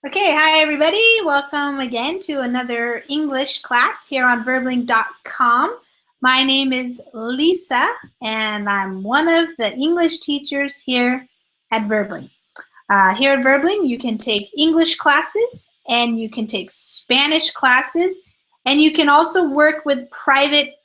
Okay, hi everybody. Welcome again to another English class here on verbling.com. My name is Lisa and I'm one of the English teachers here at Verbling. Here at Verbling, you can take English classes and you can take Spanish classes and you can also work with private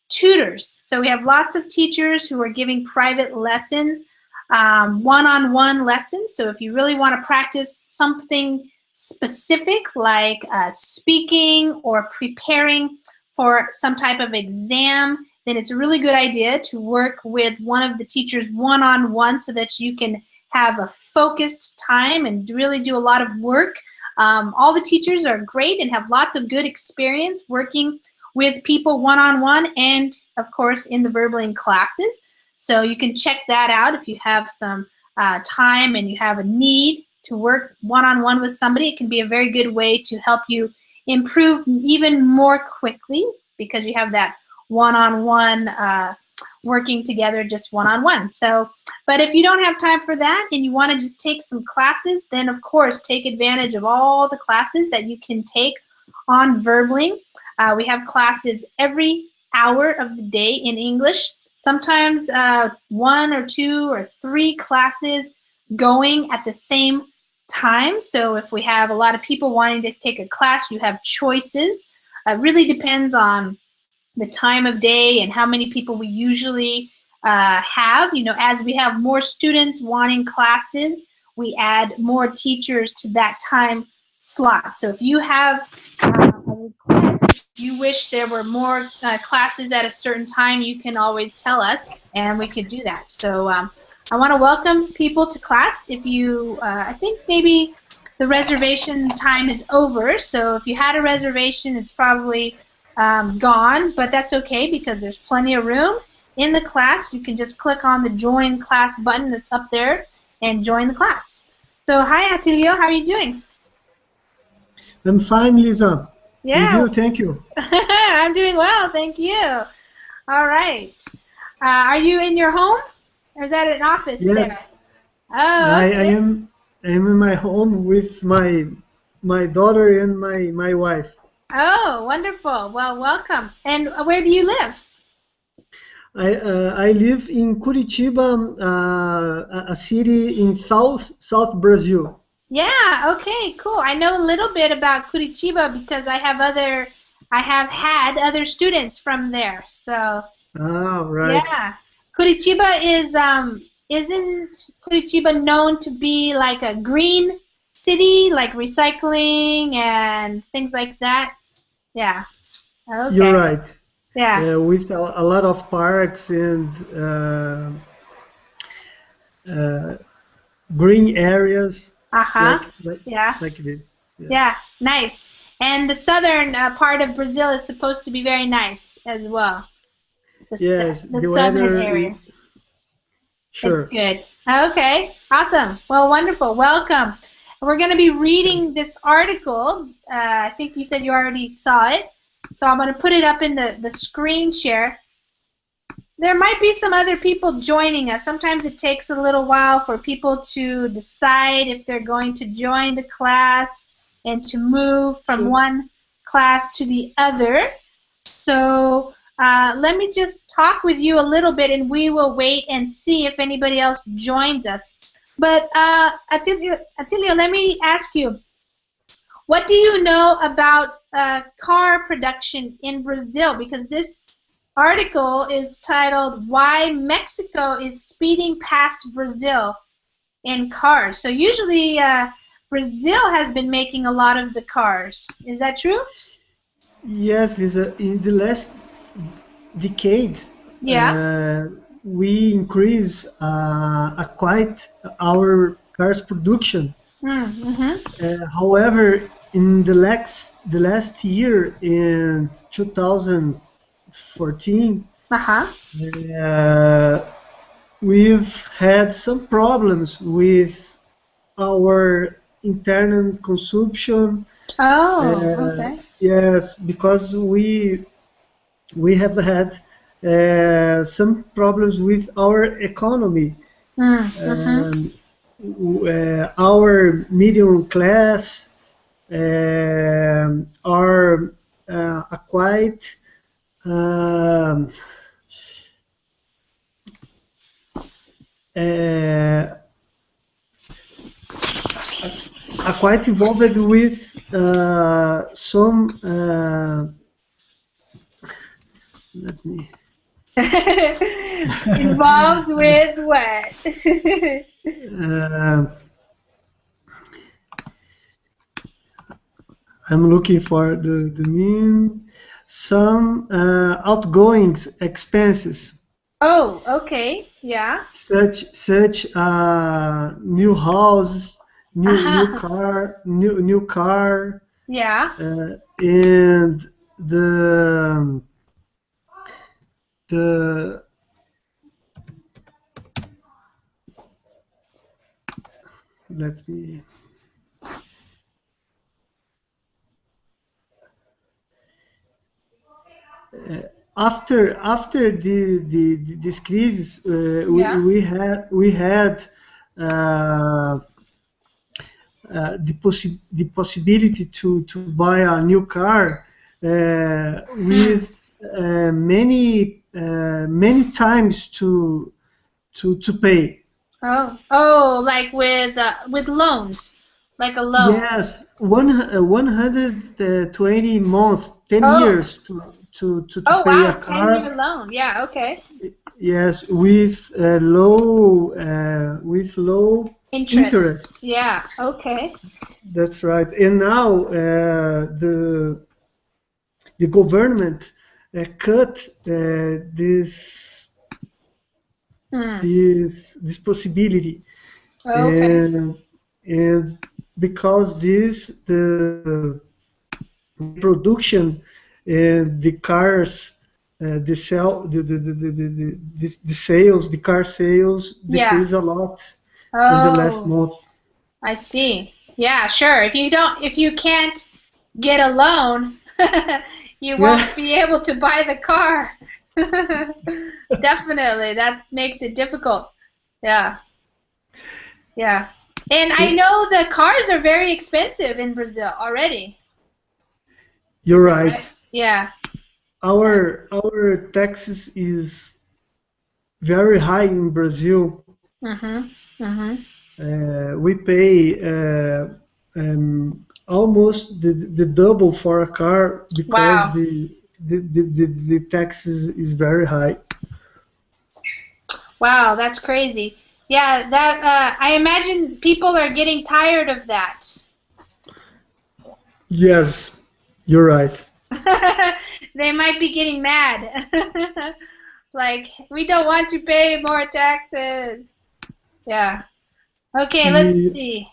tutors. So we have lots of teachers who are giving private lessons, one-on-one lessons. So if you really want to practice something specific like speaking or preparing for some type of exam, then it's a really good idea to work with one of the teachers one-on-one so that you can have a focused time and really do a lot of work. All the teachers are great and have lots of good experience working with people one-on-one and, of course, in the Verbling classes. So you can check that out if you have some time and you have a need to work one-on-one with somebody. It can be a very good way to help you improve even more quickly because you have that one-on-one working together just one-on-one. So, but if you don't have time for that and you want to just take some classes, then of course take advantage of all the classes that you can take on Verbling. We have classes every hour of the day in English. Sometimes one or two or three classes going at the same time. So if we have a lot of people wanting to take a class, you have choices. It really depends on the time of day and how many people we usually have. You know, as we have more students wanting classes, we add more teachers to that time slot. So if you have a request, you wish there were more classes at a certain time, you can always tell us and we could do that. So I want to welcome people to class. If you, I think maybe the reservation time is over, so if you had a reservation, it's probably gone, but that's okay because there's plenty of room in the class. You can just click on the join class button that's up there and join the class. So hi Atilio, how are you doing? I'm fine, Lisa. Yeah. And you, thank you. I'm doing well, thank you. All right. Are you in your home? Or is that an office Yes, there? Oh, I okay. am. I am in my home with my daughter and my wife. Oh, wonderful. Well, welcome. And where do you live? I live in Curitiba, a city in South Brazil. Yeah, okay, cool. I know a little bit about Curitiba because I have had other students from there. So, Ah, right. yeah. Curitiba isn't Curitiba known to be like a green city, like recycling and things like that? Yeah. You're Okay. right. Yeah. With a lot of parks and uh, green areas Uh-huh. like like Yeah. like this. Yes. Yeah, nice. And the southern part of Brazil is supposed to be very nice as well. Yes, The the southern weather. area. It's Sure. good. Okay, awesome. Well, wonderful. Welcome. We're going to be reading this article. I think you said you already saw it. So I'm going to put it up in the screen share. There might be some other people joining us. Sometimes it takes a little while for people to decide if they're going to join the class and to move from Sure. one class to the other. So let me just talk with you a little bit and we will wait and see if anybody else joins us. But Atilio, let me ask you, what do you know about car production in Brazil? Because this article is titled "Why Mexico is Speeding Past Brazil in Cars." So usually Brazil has been making a lot of the cars. Is that true? Yes, Lisa, in the last decade, Yeah. uh, we increase quite our cars production. Mm-hmm. However, in the last year, in 2014, Uh-huh. uh, we've had some problems with our internal consumption. Oh, okay. Yes, because we have had some problems with our economy. Mm-hmm. Our medium class, are quite um, are quite involved with some. Let me. Involved with what? I'm looking for the mean. Some outgoing expenses. Oh, okay. Yeah. Such new house, new Uh-huh. car, new car, Yeah. and the let me. After this crisis, Yeah. we had uh, the possibility to buy a new car Hmm. with many times to pay. Oh, like with loans, like a loan. Yes, 120 months, 10 Oh, years to oh pay a wow, 10-year car. loan. Yeah, okay. Yes, with low Interest. interest. Yeah, okay. That's right. And now the government cut this Hmm. this possibility, Okay. and because the production and the cars the sell the sales, the car sales Yeah. decrease a lot in the last Oh, month. I see. Yeah, sure. If you can't get a loan, you Yeah, won't be able to buy the car. Definitely, that makes it difficult. Yeah, yeah. And I know the cars are very expensive in Brazil already. you're Is that right? right. Yeah, yeah. Our taxes is very high in Brazil. Mhm. Mhm. We pay almost the double for a car because Wow. the taxes is very high. Wow, that's crazy. Yeah, that I imagine people are getting tired of that. Yes, you're right. They might be getting mad. Like, we don't want to pay more taxes. Yeah. Okay, let's Ye- see.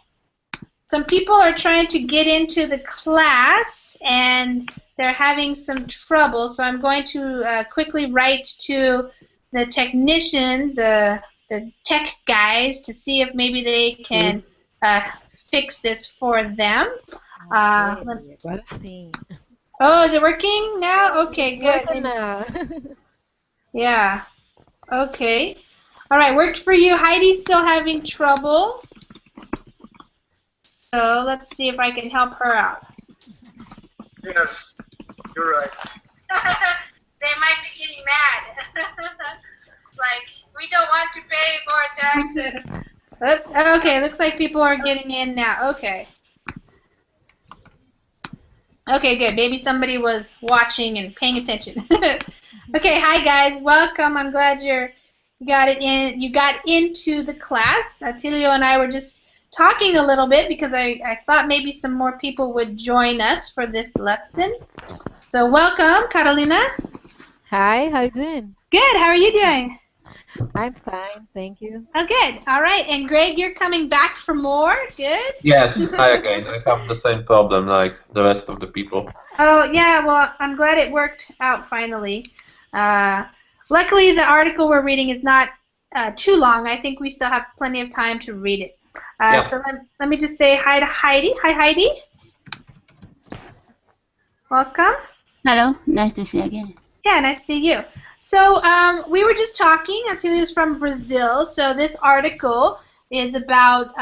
Some people are trying to get into the class and they're having some trouble, so I'm going to quickly write to the technician, the tech guys, to see if maybe they Okay. can fix this for them. Uh, Ok, agora sim. oh, is it working now? Okay, It's good. working now. Yeah. Okay. All right, worked for you. Heidi's still having trouble. So let's see if I can help her out. Yes, you're right. They might be getting mad. Like, we don't want to pay more taxes. Okay, looks like people are getting in now. Okay. Okay, good. Maybe somebody was watching and paying attention. Okay, hi guys. Welcome. I'm glad you got it in. You got into the class. Atilio and I were just talking a little bit because I thought maybe some more people would join us for this lesson. So welcome, Carolina. Hi, how you doing? Good. How are you doing? I'm fine, thank you. Oh, good. All right. And Greg, you're coming back for more. Good. Yes, hi again. I have the same problem like the rest of the people. Oh, yeah. Well, I'm glad it worked out finally. Uh, Luckily, the article we're reading is not too long. I think we still have plenty of time to read it. Yeah. So let me just say hi to Heidi. Hi, Heidi. Welcome. Hello, nice to see you again. Yeah, nice to see you. So we were just talking. Antilio is from Brazil. So this article is about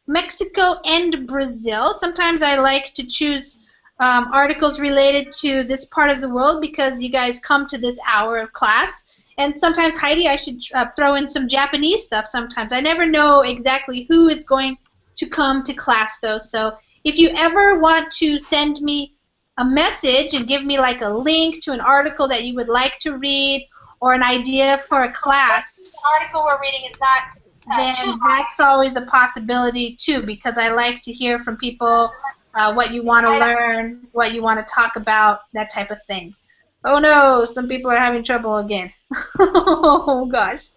Mexico and Brazil. Sometimes I like to choose articles related to this part of the world because you guys come to this hour of class. And sometimes, Heidi, I should throw in some Japanese stuff sometimes. I never know exactly who is going to come to class, though. So if you ever want to send me a message and give me like a link to an article that you would like to read or an idea for a class, the article we're reading is not then that's always a possibility too, because I like to hear from people what you want to learn, what you want to talk about, that type of thing. Oh no, some people are having trouble again. Oh gosh.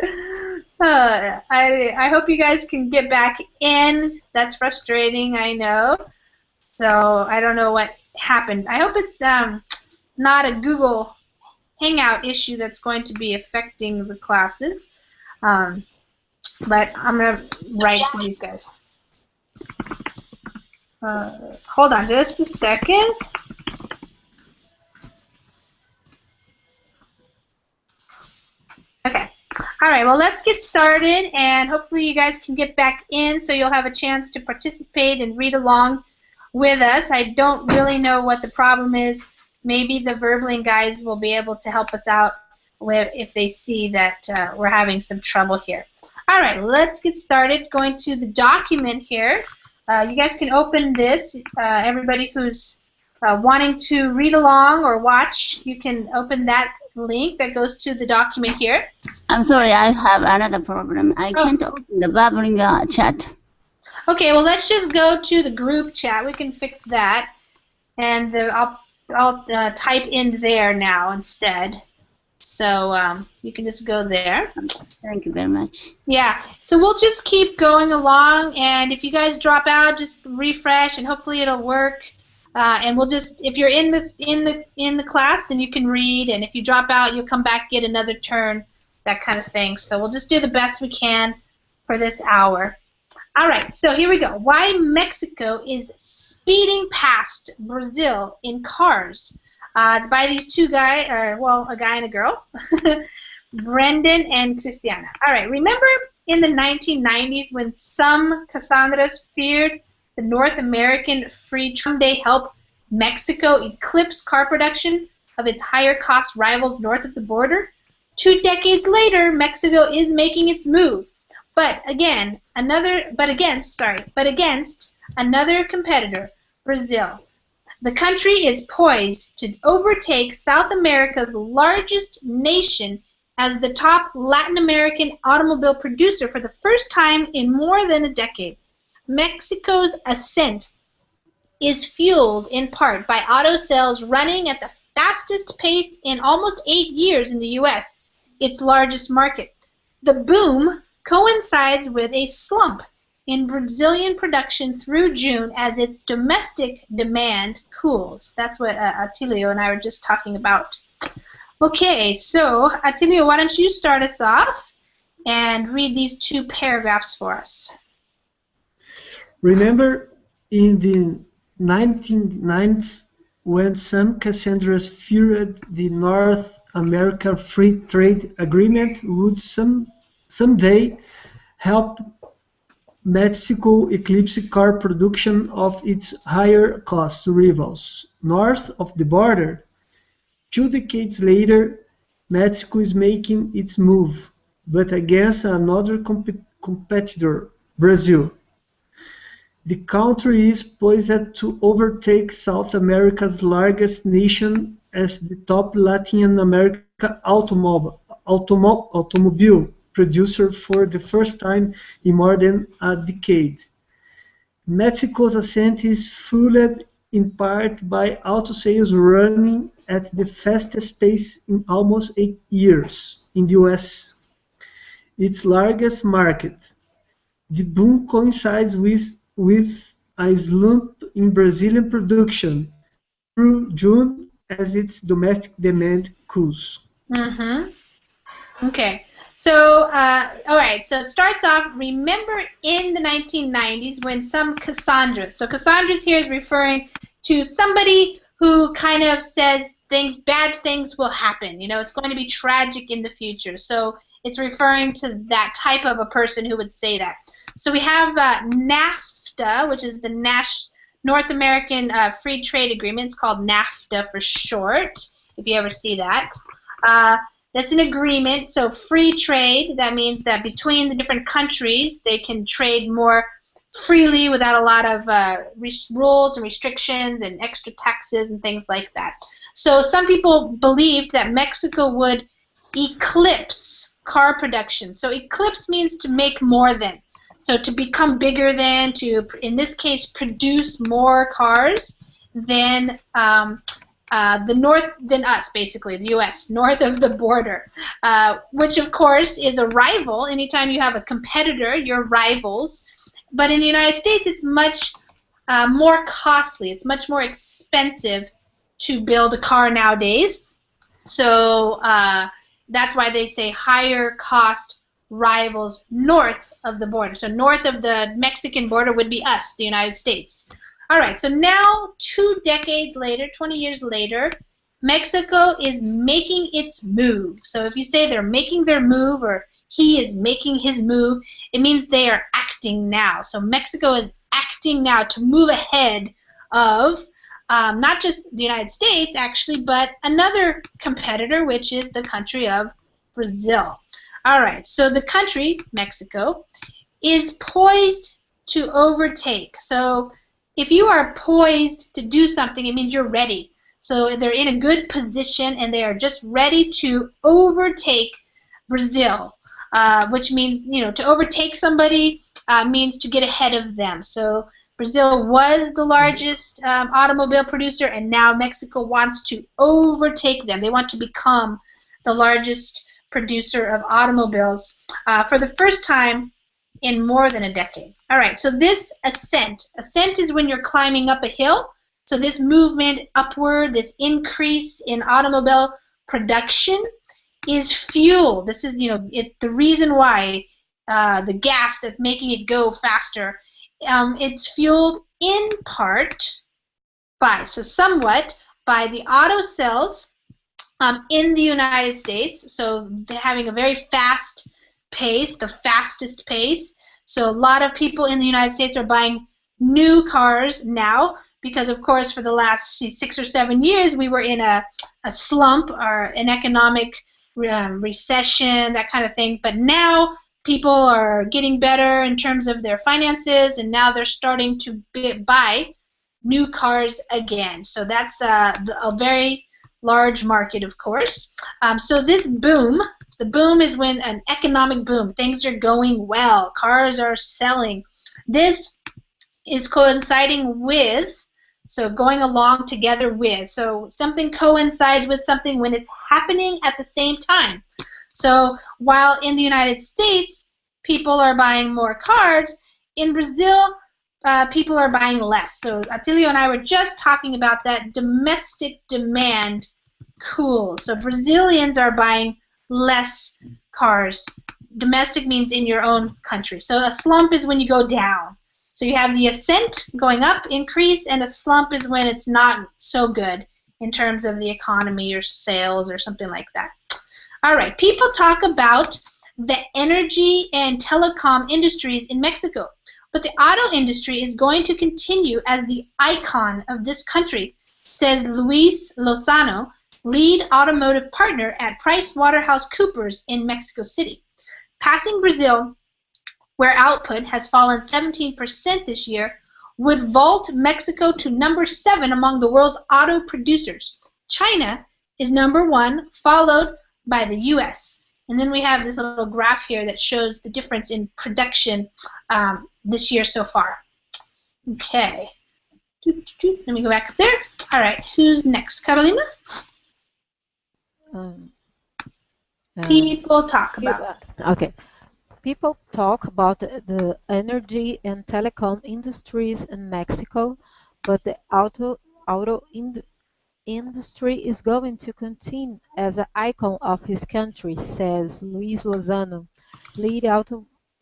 I hope you guys can get back in. That's frustrating, I know. So I don't know what happened. I hope it's not a Google Hangout issue that's going to be affecting the classes. But I'm going to write to these guys. Hold on just a second. Okay. All right, well, let's get started, and hopefully you guys can get back in so you'll have a chance to participate and read along with us. I don't really know what the problem is. Maybe the Verbling guys will be able to help us out if they see that we're having some trouble here. All right, let's get started. Going to the document here. You guys can open this. Everybody who's wanting to read along or watch, you can open that link that goes to the document here. I'm sorry, I have another problem. I can't open the bubbling chat. Okay, well, let's just go to the group chat. We can fix that. And I'll type in there now instead. So you can just go there. Thank you very much. Yeah, so we'll just keep going along, and if you guys drop out, just refresh, and hopefully it'll work. And we'll just, if you're in the class, then you can read, and if you drop out, you'll come back, get another turn, that kind of thing. So we'll just do the best we can for this hour. All right, so here we go. Why Mexico is speeding past Brazil in cars. It's by these two guys, well, a guy and a girl, Brendan and Christiana. All right, remember in the 1990s when some Cassandras feared the North American free trade day help Mexico eclipse car production of its higher-cost rivals north of the border? 2 decades later, Mexico is making its move, but against another competitor, Brazil. The country is poised to overtake South America's largest nation as the top Latin American automobile producer for the first time in more than a decade. Mexico's ascent is fueled in part by auto sales running at the fastest pace in almost 8 years in the U.S., its largest market. The boom coincides with a slump in Brazilian production through June as its domestic demand cools. That's what Atilio and I were just talking about. Okay, so Atilio, why don't you start us off and read these 2 paragraphs for us. Remember in the 1990s when some Cassandras feared the North America Free Trade Agreement would someday help Mexico eclipse car production of its higher-cost rivals north of the border. 2 decades later, Mexico is making its move, but against another competitor, Brazil. The country is poised to overtake South America's largest nation as the top Latin American automobile producer for the first time in more than a decade. Mexico's ascent is fueled in part by auto sales running at the fastest pace in almost 8 years in the US, its largest market. The boom coincides with a slump in Brazilian production through June as its domestic demand cools. Okay. So, all right, so it starts off, remember in the 1990s when some Cassandras, so Cassandras here is referring to somebody who kind of says bad things will happen, you know, it's going to be tragic in the future. So it's referring to that type of a person who would say that. So we have NAFTA, NAFTA, which is the North American Free Trade Agreement. It's called NAFTA for short, if you ever see that. That's an agreement, so free trade, that means that between the different countries, they can trade more freely without a lot of rules and restrictions and extra taxes and things like that. So some people believed that Mexico would eclipse car production. So eclipse means to make more than. So to become bigger than, to, in this case, produce more cars than the north, than us, basically, the U.S., north of the border, which, of course, is a rival. Anytime you have a competitor, you're rivals. But in the United States, it's much more costly. It's much more expensive to build a car nowadays. So that's why they say higher cost rivals north of the border. So north of the Mexican border would be us, the United States. All right, so now 2 decades later, 20 years later, Mexico is making its move. So if you say they're making their move or he is making his move, it means they are acting now. So Mexico is acting now to move ahead of not just the United States, actually, but another competitor, which is the country of Brazil. All right, so the country, Mexico, is poised to overtake. So if you are poised to do something, it means you're ready. So they're in a good position and they are just ready to overtake Brazil, which means, you know, to overtake somebody means to get ahead of them. So Brazil was the largest automobile producer, and now Mexico wants to overtake them. They want to become the largest producer of automobiles for the first time in more than a decade. All right, so this ascent is when you're climbing up a hill. So this movement upward, this increase in automobile production is fueled. This is, you know, the reason why the gas that's making it go faster. It's fueled in part by, so somewhat, by the auto sales in the United States. So they're having a very fast pace, the fastest pace. So a lot of people in the United States are buying new cars now because, of course, for the last 6 or 7 years we were in a slump or an economic recession, that kind of thing. But now people are getting better in terms of their finances, and now they're starting to buy new cars again. So that's a very large market, of course. So this boom, the boom is when an economic boom, things are going well, cars are selling. This is coinciding with, so going along together with. So something coincides with something when it's happening at the same time. So while in the United States people are buying more cars, in Brazil people are buying less. So Atilio and I were just talking about that domestic demand cools. So Brazilians are buying less cars. Domestic means in your own country. So a slump is when you go down. So you have the ascent going up, increase, and a slump is when it's not so good in terms of the economy or sales or something like that. All right, people talk about the energy and telecom industries in Mexico, but the auto industry is going to continue as the icon of this country, says Luis Lozano, lead automotive partner at PricewaterhouseCoopers in Mexico City. Passing Brazil, where output has fallen 17% this year, would vault Mexico to number 7 among the world's auto producers. China is number 1, followed by the U.S. And then we have this little graph here that shows the difference in production this year so far. Okay. Let me go back up there. All right, who's next? Carolina? People talk about. Okay. People talk about the energy and telecom industries in Mexico, but the auto industry is going to continue as an icon of his country, says Luis Lozano, lead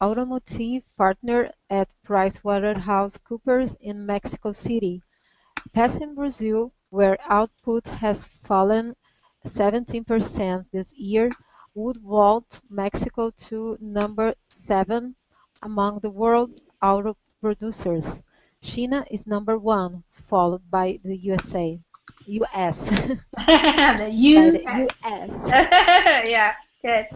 automotive partner at PricewaterhouseCoopers in Mexico City. Passing Brazil, where output has fallen 17% this year, would vault Mexico to number 7 among the world auto producers. China is #1, followed by the USA. US. The By the U.S. US. Yeah, good.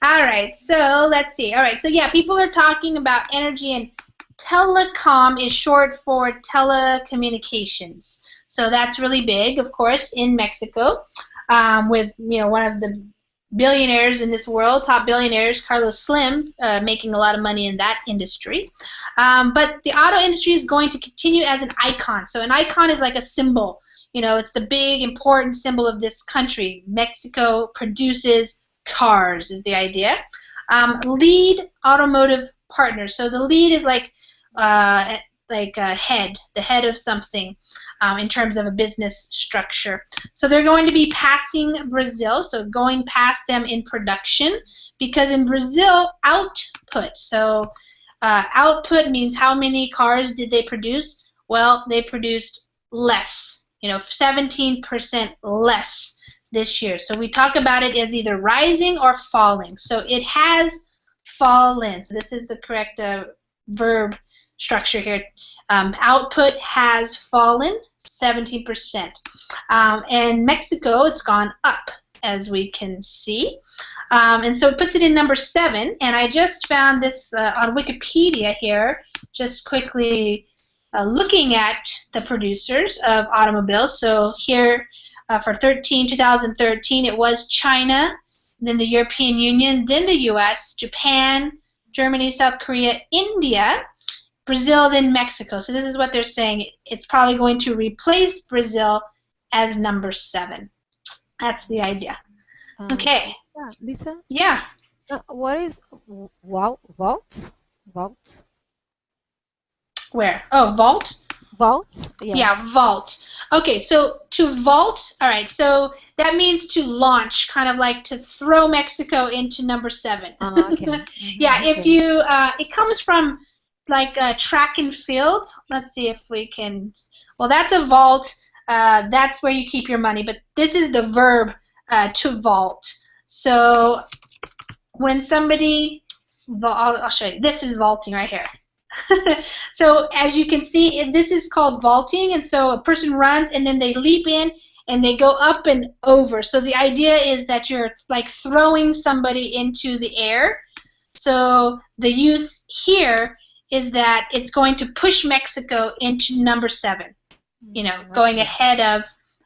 All right, so let's see. All right, so yeah, people are talking about energy, and telecom is short for telecommunications. So that's really big, of course, in Mexico, with one of the billionaires in this world, top billionaires, Carlos Slim, making a lot of money in that industry. But the auto industry is going to continue as an icon. So an icon is like a symbol. It's the big, important symbol of this country. Mexico produces cars, is the idea. Lead automotive partners. So the lead is like a head, the head of something in terms of a business structure. So they're going to be passing Brazil, so going past them in production, because in Brazil, output. So output means how many cars did they produce? Well, they produced less. 17% less this year. So we talk about it as either rising or falling. So it has fallen. So this is the correct verb structure here. Output has fallen 17%. And Mexico, it's gone up, as we can see. And so it puts it in number 7. And I just found this on Wikipedia here, just quickly looking at the producers of automobiles. So here for 2013, it was China, then the European Union, then the US, Japan, Germany, South Korea, India, Brazil, then Mexico. So this is what they're saying. It's probably going to replace Brazil as number 7. That's the idea. Okay. Yeah, Lisa? Yeah. What is vault? Vault? Where? Oh, vault? Vault? Yeah, vault. Okay, so to vault, all right, so that means to launch, kind of like to throw Mexico into number 7. Okay. Yeah, if you, it comes from like track and field. Let's see if we can, well, that's a vault. That's where you keep your money, but this is the verb to vault. So when somebody, I'll show you, this is vaulting right here. So as you can see, this is called vaulting, and so a person runs and then they leap in and they go up and over. So the idea is that you're like throwing somebody into the air. So the use here is that it's going to push Mexico into number 7, going ahead of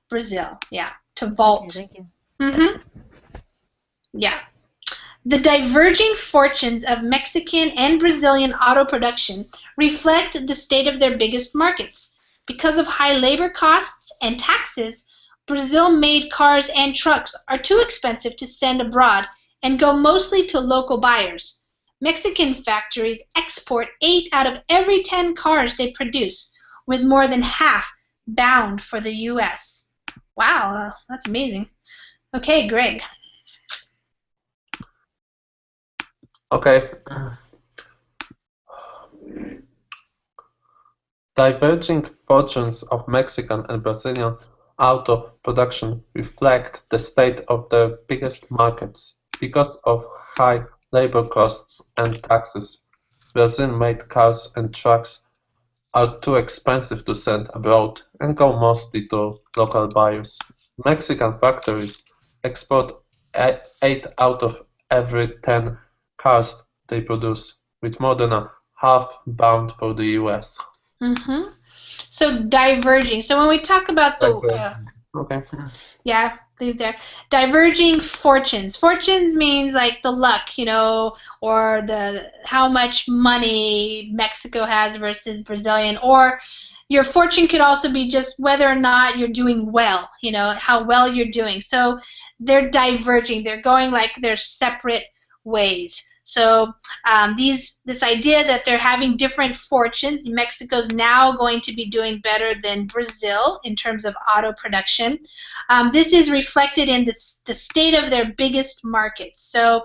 Brazil. Yeah, to vault. Okay, thank you. Mm-hmm. Yeah. The diverging fortunes of Mexican and Brazilian auto production reflect the state of their biggest markets. Because of high labor costs and taxes, Brazil-made cars and trucks are too expensive to send abroad and go mostly to local buyers. Mexican factories export 8 out of every 10 cars they produce, with more than half bound for the U.S. Wow, that's amazing. Okay, Greg. Okay. Diverging fortunes of Mexican and Brazilian auto production reflect the state of their biggest markets. Because of high labor costs and taxes, Brazil-made cars and trucks are too expensive to send abroad and go mostly to local buyers. Mexican factories export 8 out of every 10 cars they produce, with more than a half bound for the U.S. Mm-hmm. So diverging. So when we talk about the okay. Yeah, leave there. Diverging fortunes. Fortunes means like the luck, or the how much money Mexico has versus Brazilian, or your fortune could also be just whether or not you're doing well, how well you're doing. So they're diverging. They're going like their separate ways. So this idea that they're having different fortunes, Mexico's now going to be doing better than Brazil in terms of auto production. This is reflected in the state of their biggest markets. So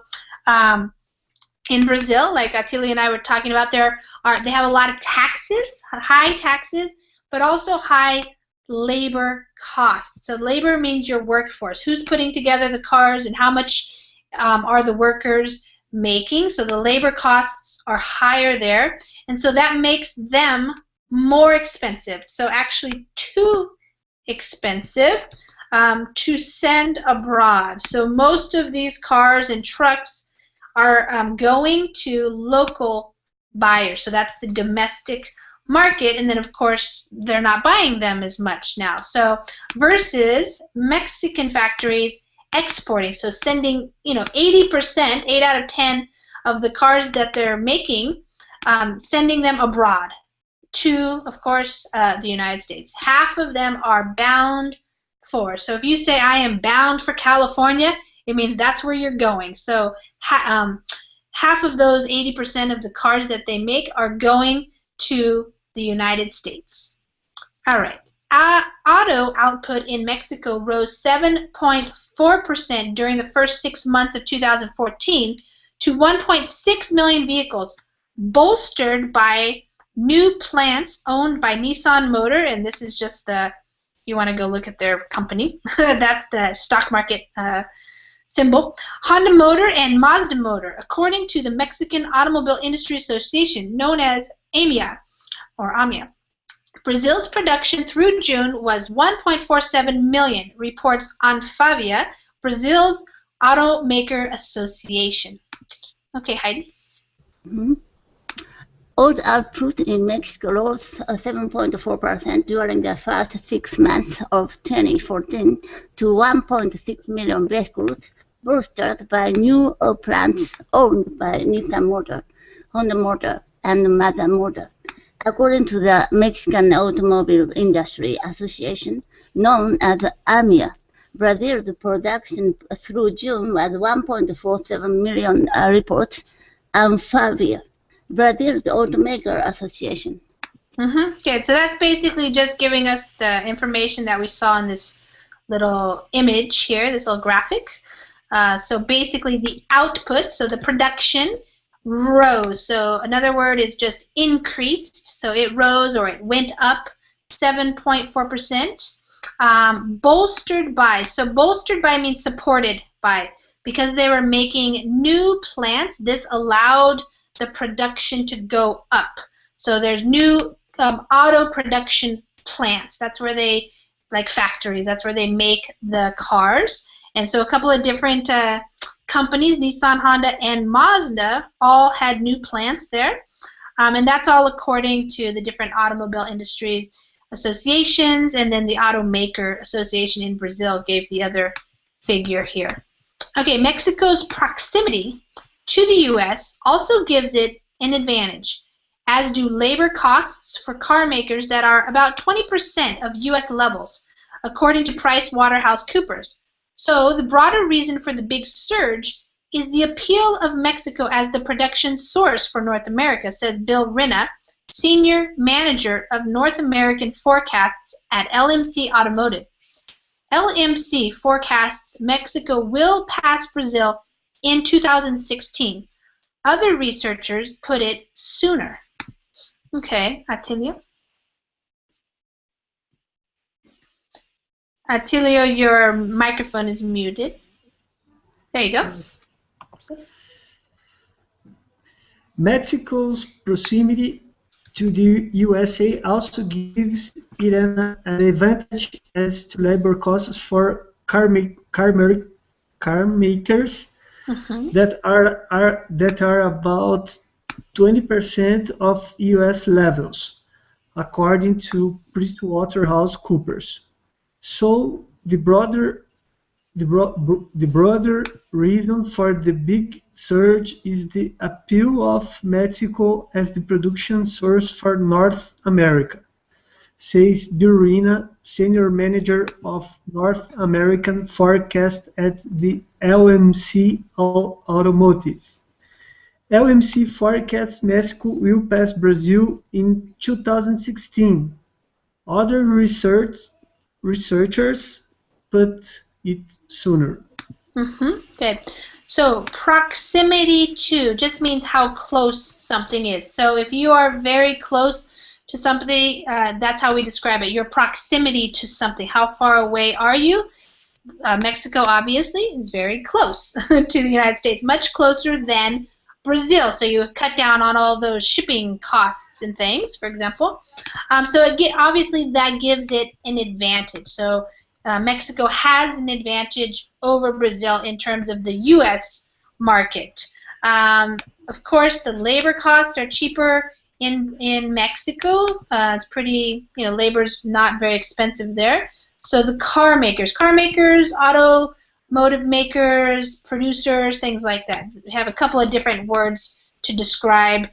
in Brazil, like Atili and I were talking about, they have a lot of taxes, high taxes, but also high labor costs. So labor means your workforce. Who's putting together the cars and how much are the workers making? So the labor costs are higher there, and so that makes them more expensive. So actually too expensive to send abroad. So most of these cars and trucks are going to local buyers. So that's the domestic market, and then of course they're not buying them as much now. So versus Mexican factories exporting, so sending 80%, 8 out of 10 of the cars that they're making, sending them abroad to, of course, the United States. Half of them are bound for. So if you say I am bound for California, it means that's where you're going. So half of those 80% of the cars that they make are going to the United States. All right. Auto output in Mexico rose 7.4% during the first 6 months of 2014 to 1.6 million vehicles, bolstered by new plants owned by Nissan Motor, and this is just you want to go look at their company. That's the stock market symbol. Honda Motor and Mazda Motor, according to the Mexican Automobile Industry Association, known as AMIA, or AMIA. Brazil's production through June was 1.47 million, reports Anfavia, Brazil's automaker association. Okay, Heidi. Mm-hmm. Auto output in Mexico rose 7.4% during the first 6 months of 2014 to 1.6 million vehicles, boosted by new plants owned by Nissan Motor, Honda Motor, and Mazda Motor. According to the Mexican Automobile Industry Association, known as AMIA, Brazil's production through June was 1.47 million, reports Anfavia, Brazil's Automaker Association. Okay, so that's basically just giving us the information that we saw in this little image here, this little graphic. So basically the output, so the production, rose. So another word is just increased. So it rose or it went up 7.4%. Bolstered by. So bolstered by means supported by. Because they were making new plants, this allowed the production to go up. So there's new auto production plants. That's where they, like factories, that's where they make the cars. And so a couple of different companies, Nissan, Honda, and Mazda, all had new plants there. And that's all according to the different automobile industry associations, and then the Automaker Association in Brazil gave the other figure here. Okay, Mexico's proximity to the U.S. also gives it an advantage, as do labor costs for car makers that are about 20% of U.S. levels, according to PricewaterhouseCoopers. So the broader reason for the big surge is the appeal of Mexico as the production source for North America, says Bill Rinna, Senior Manager of North American Forecasts at LMC Automotive. LMC forecasts Mexico will pass Brazil in 2016. Other researchers put it sooner. Okay, Atilio. Atilio, your microphone is muted. There you go. Mexico's proximity to the USA also gives it an advantage as to labor costs for car makers that are about 20% of US levels, according to PricewaterhouseCoopers. So the broader reason for the big surge is the appeal of Mexico as the production source for North America, says Bill Rinna, Senior Manager of North American Forecast at the LMC Automotive. LMC forecasts Mexico will pass Brazil in 2016. Other researchers put it sooner. Okay, so proximity to just means how close something is. So if you are very close to something, that's how we describe it. Your proximity to something. How far away are you? Mexico, obviously, is very close to the United States, much closer than Brazil, so you cut down on all those shipping costs and things, for example. So obviously that gives it an advantage. So Mexico has an advantage over Brazil in terms of the U.S. market. Of course, the labor costs are cheaper in Mexico. It's pretty, labor's not very expensive there. So the car makers, automotive makers, producers, things like that. We have a couple of different words to describe,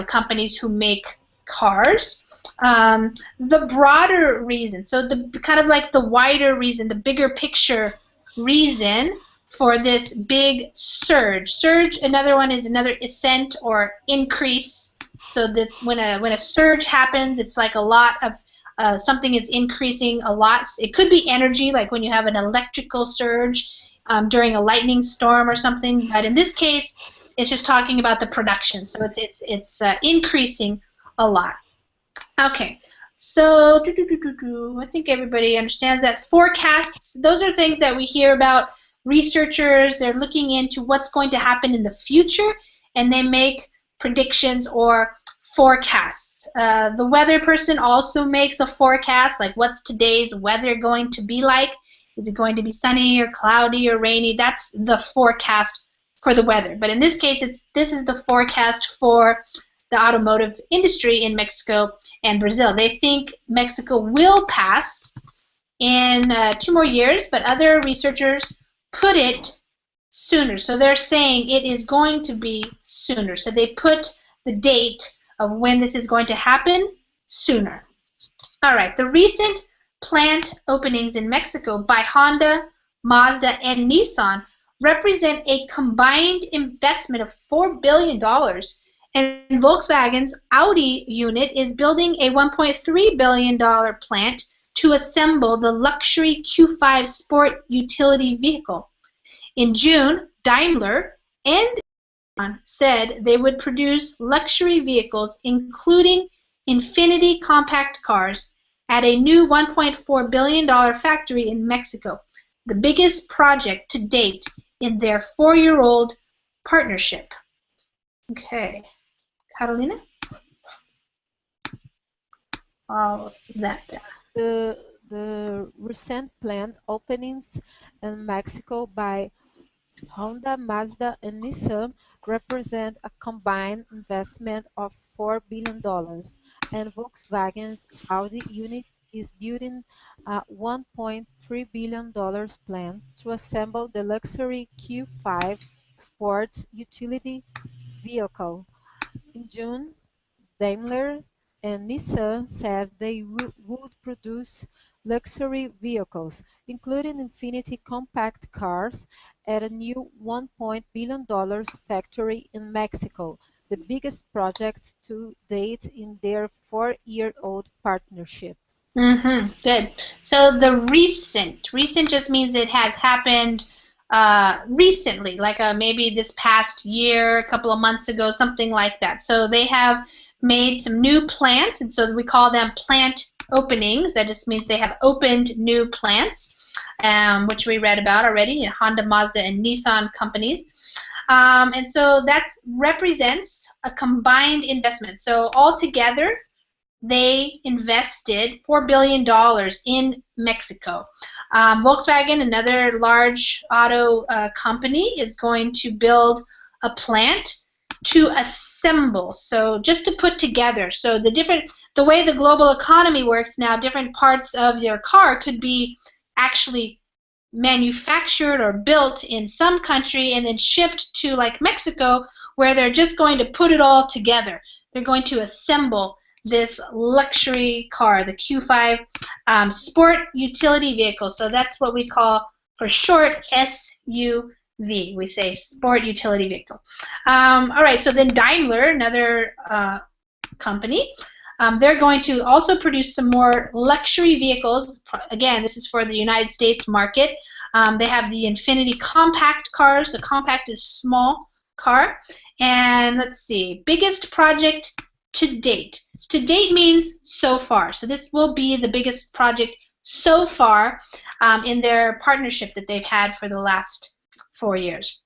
companies who make cars. The broader reason, so the kind of like the wider reason, the bigger picture reason for this big surge. Another one is another ascent or increase. So this when a surge happens, it's like a lot of something is increasing a lot. It could be energy, like when you have an electrical surge during a lightning storm or something. But in this case, it's just talking about the production. So it's increasing a lot. Okay. So I think everybody understands that. Forecasts, those are things that we hear about. Researchers, they're looking into what's going to happen in the future, and they make predictions or forecasts. The weather person also makes a forecast, like what's today's weather going to be like? Is it going to be sunny or cloudy or rainy? That's the forecast for the weather. But in this case, this is the forecast for the automotive industry in Mexico and Brazil. They think Mexico will pass in 2 more years, but other researchers put it sooner. So they're saying it is going to be sooner. So they put the date of when this is going to happen sooner. All right, the recent plant openings in Mexico by Honda, Mazda, and Nissan represent a combined investment of $4 billion. And Volkswagen's Audi unit is building a $1.3 billion plant to assemble the luxury Q5 sport utility vehicle. In June, Daimler and Nissan said they would produce luxury vehicles, including Infinity compact cars, at a new $1.4 billion factory in Mexico, the biggest project to date in their 4-year-old partnership. Okay. Carolina? All that there. The recent plant openings in Mexico by Honda, Mazda, and Nissan represent a combined investment of $4 billion, and Volkswagen's Audi unit is building a $1.3 billion plant to assemble the luxury Q5 sports utility vehicle. In June, Daimler and Nissan said they would produce luxury vehicles, including Infinity compact cars, at a new $1 billion factory in Mexico, the biggest project to date in their 4-year-old partnership. Good. So the recent just means it has happened recently, like maybe this past year, a couple of months ago, something like that. So they have made some new plants, and so we call them plant openings. That just means they have opened new plants, which we read about already, Honda, Mazda, and Nissan companies. And so that represents a combined investment. So altogether, they invested $4 billion in Mexico. Volkswagen, another large auto company, is going to build a plant to assemble, so just to put together. So the way the global economy works now, different parts of your car could be actually manufactured or built in some country and then shipped to like Mexico, where they're just going to put it all together. They're going to assemble this luxury car, the Q5 sport utility vehicle. So that's what we call, for short, SUV. We say sport utility vehicle. All right, so then Daimler, another company, they're going to also produce some more luxury vehicles. Again, this is for the United States market. They have the Infinity compact cars. The compact is small car. And let's see, biggest project to date. To date means so far. So this will be the biggest project so far in their partnership that they've had for the last 4 years.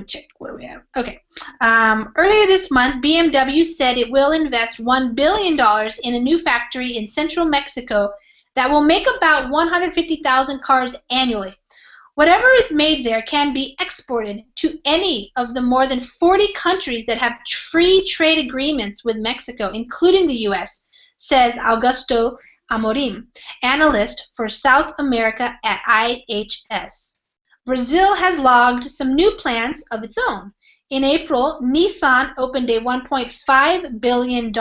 Check where we are. Okay. Earlier this month, BMW said it will invest $1 billion in a new factory in central Mexico that will make about 150,000 cars annually. Whatever is made there can be exported to any of the more than 40 countries that have free trade agreements with Mexico, including the U.S., says Augusto Amorim, analyst for South America at IHS. Brazil has logged some new plants of its own. In April, Nissan opened a $1.5 billion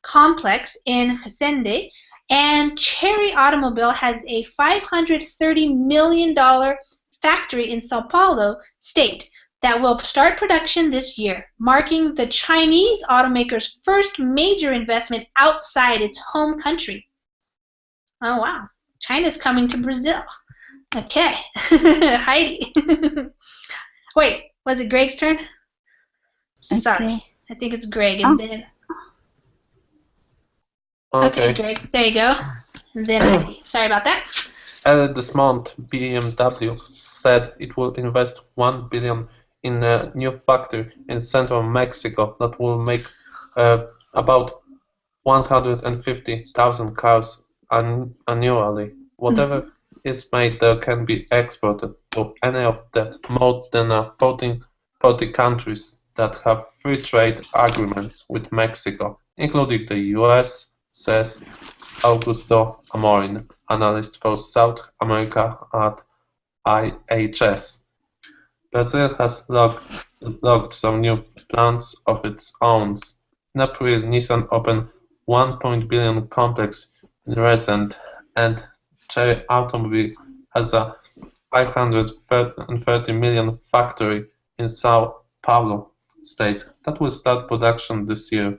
complex in Resende, and Chery Automobile has a $530 million factory in Sao Paulo state that will start production this year, marking the Chinese automaker's first major investment outside its home country. Oh, wow. China's coming to Brazil. Okay. Heidi. Wait, was it Greg's turn? Sorry. Okay. I think it's Greg. And then. Okay, Greg. There you go. And then Heidi. Sorry about that. Earlier this month, BMW said it will invest $1 billion in a new factory in central Mexico that will make about 150,000 cars annually. Whatever is made there can be exported to any of the more than 40 countries that have free trade agreements with Mexico, including the US, says Augusto Amorim, analyst for South America at IHS. Brazil has logged some new plants of its own. In April, Nissan opened $1 billion complex in Resende, and Chery Automobile has a $530 million factory in Sao Paulo state that will start production this year,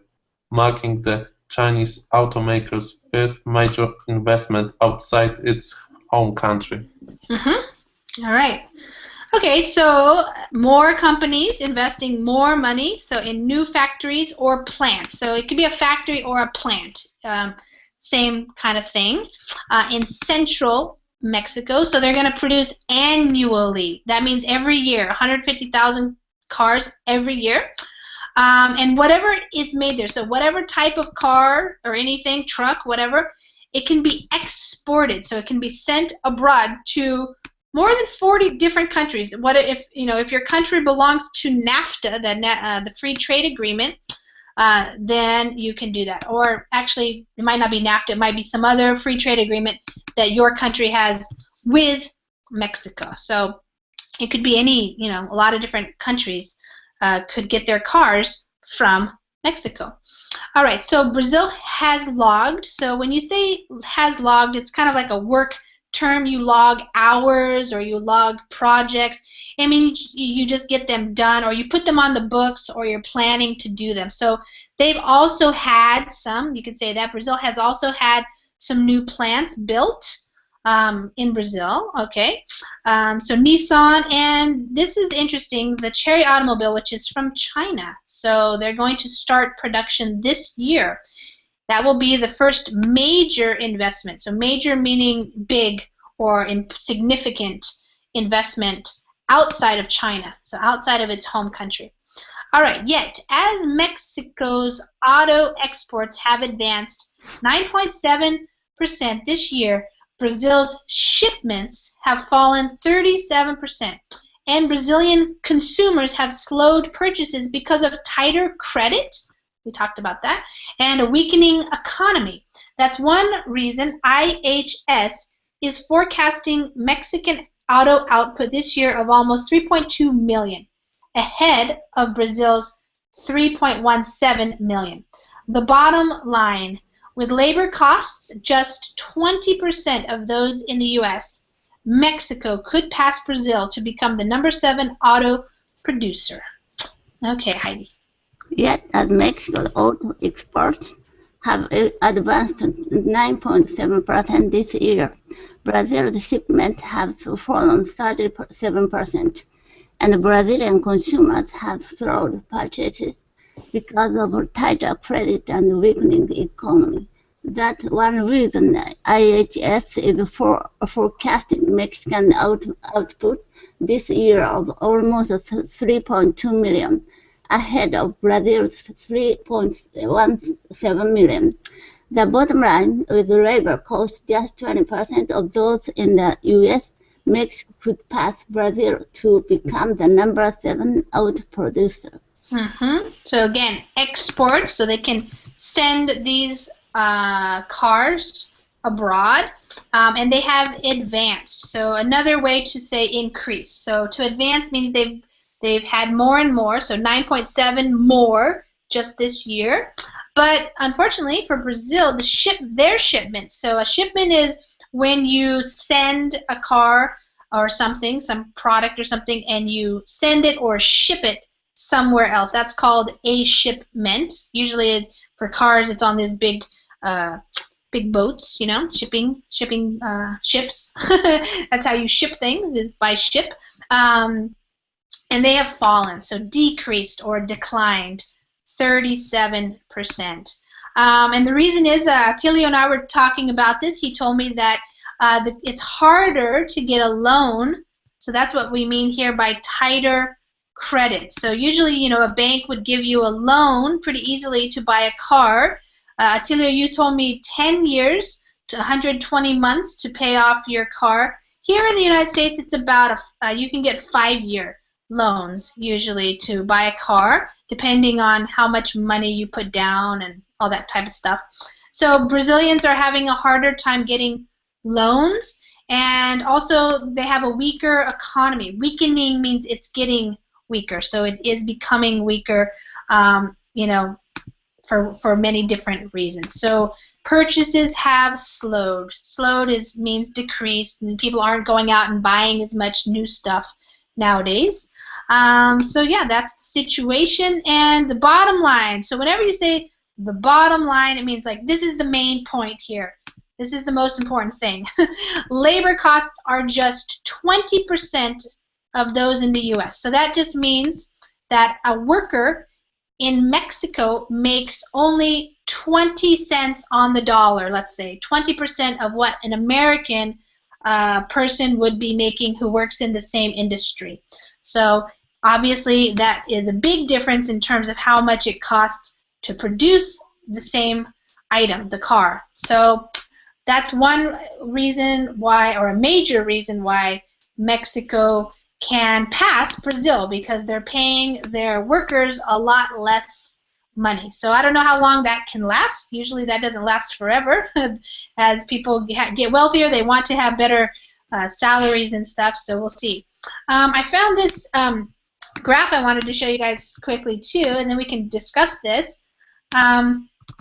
marking the Chinese automaker's first major investment outside its home country. All right. Okay, so more companies investing more money, so in new factories or plants. So it could be a factory or a plant, same kind of thing, in central Mexico. So they're going to produce annually. That means every year, 150,000 cars every year. And whatever is made there, so whatever type of car or anything, truck, whatever, it can be exported. So it can be sent abroad to more than 40 different countries. What if if your country belongs to NAFTA, the free trade agreement, then you can do that. Or actually, it might not be NAFTA. It might be some other free trade agreement that your country has with Mexico. So it could be any, a lot of different countries could get their cars from Mexico. All right, so Brazil has logged. So when you say has logged, it's kind of like a work term. You log hours or you log projects. I mean, you just get them done, or you put them on the books, or you're planning to do them. So they've also had some, you could say that Brazil has also had some new plants built in Brazil. Okay, so Nissan, and this is interesting, the Chery Automobile, which is from China. So they're going to start production this year. That will be the first major investment. So major meaning big or significant investment outside of China, so outside of its home country. All right, yet as Mexico's auto exports have advanced 9.7% this year, Brazil's shipments have fallen 37%, and Brazilian consumers have slowed purchases because of tighter credit. We talked about that, and a weakening economy. That's one reason IHS is forecasting Mexican auto output this year of almost 3.2 million, ahead of Brazil's 3.17 million. The bottom line, with labor costs just 20% of those in the U.S., Mexico could pass Brazil to become the #7 auto producer. Okay, Heidi. Yet, as Mexico's auto exports have advanced 9.7% this year, Brazil's shipments have fallen 37%, and Brazilian consumers have slowed purchases because of tighter credit and weakening economy. That's one reason IHS is forecasting Mexican output this year of almost 3.2 million, ahead of Brazil's 3.17 million. The bottom line, with labor costs just 20% of those in the US, Mexico could pass Brazil to become the number 7 oil producer. So again, exports, so they can send these cars abroad, and they have advanced. So another way to say increase. So to advance means they've had more and more, so 9.7 more just this year. But unfortunately for Brazil, their shipment. So a shipment is when you send a car or something, some product or something, and you send it or ship it somewhere else. That's called a shipment. Usually for cars, it's on these big boats, you know, shipping ships. That's how you ship things, is by ship. And they have fallen, so decreased or declined 37%. And the reason is, Tilio and I were talking about this. He told me that it's harder to get a loan. So that's what we mean here by tighter credit. So usually, you know, a bank would give you a loan pretty easily to buy a car. Tilio, you told me 10 years to 120 months to pay off your car. Here in the United States, it's about you can get 5-year loans usually to buy a car, depending on how much money you put down and all that type of stuff. So Brazilians are having a harder time getting loans, and also they have a weaker economy. Weakening means it's getting weaker, so it is becoming weaker, you know, for many different reasons. So purchases have slowed. Slowed means decreased, and people aren't going out and buying as much new stuff nowadays. So yeah, that's the situation. And the bottom line, so whenever you say the bottom line, it means like this is the main point here. This is the most important thing. Labor costs are just 20% of those in the US. So that just means that a worker in Mexico makes only 20 cents on the dollar, let's say, 20% of what an American person would be making who works in the same industry. So obviously that is a big difference in terms of how much it costs to produce the same item, the car. So that's one reason why, or a major reason why, Mexico can pass Brazil, because they're paying their workers a lot less money. So I don't know how long that can last. Usually that doesn't last forever. As people get wealthier, they want to have better salaries and stuff, so we'll see. I found this graph I wanted to show you guys quickly too, and then we can discuss this.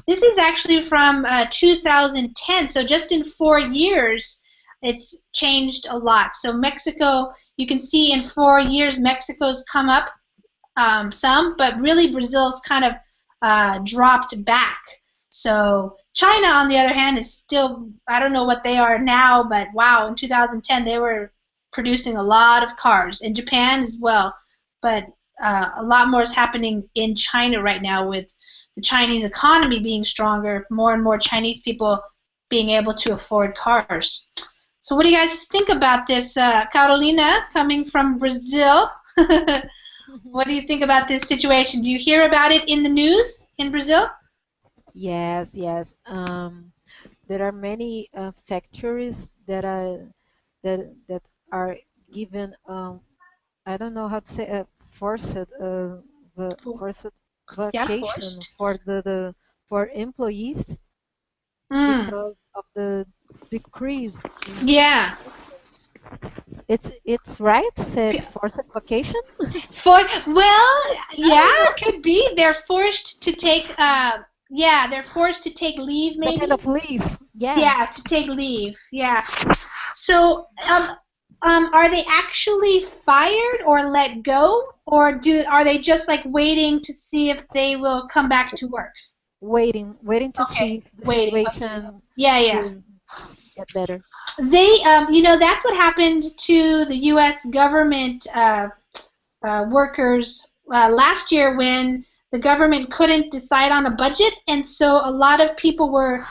This is actually from 2010, so just in 4 years it's changed a lot. So Mexico, you can see in 4 years Mexico's come up some, but really Brazil's kind of dropped back. So China, on the other hand, is still, I don't know what they are now, but wow, in 2010 they were producing a lot of cars. In Japan as well, but a lot more is happening in China right now with the Chinese economy being stronger, more and more Chinese people being able to afford cars. So what do you guys think about this? Carolina, coming from Brazil, what do you think about this situation? Do you hear about it in the news in Brazil? Yes, yes. There are many factories that are given, I don't know how to say, forced Yeah, vacation forced. for for employees Mm. because of the decrease in Yeah. it's right said forced vacation. Well, yeah, I it could be. They're forced to take yeah, they're forced to take leave don't know. It's a kind maybe. of leave. Yeah. Yeah, to take leave. Yeah. So, are they actually fired or let go, or are they just like waiting to see if they will come back to work? Waiting to Okay, see if the waiting. Okay. situation Yeah, yeah. will get better. They, you know, that's what happened to the U.S. government workers last year when the government couldn't decide on a budget, and so a lot of people were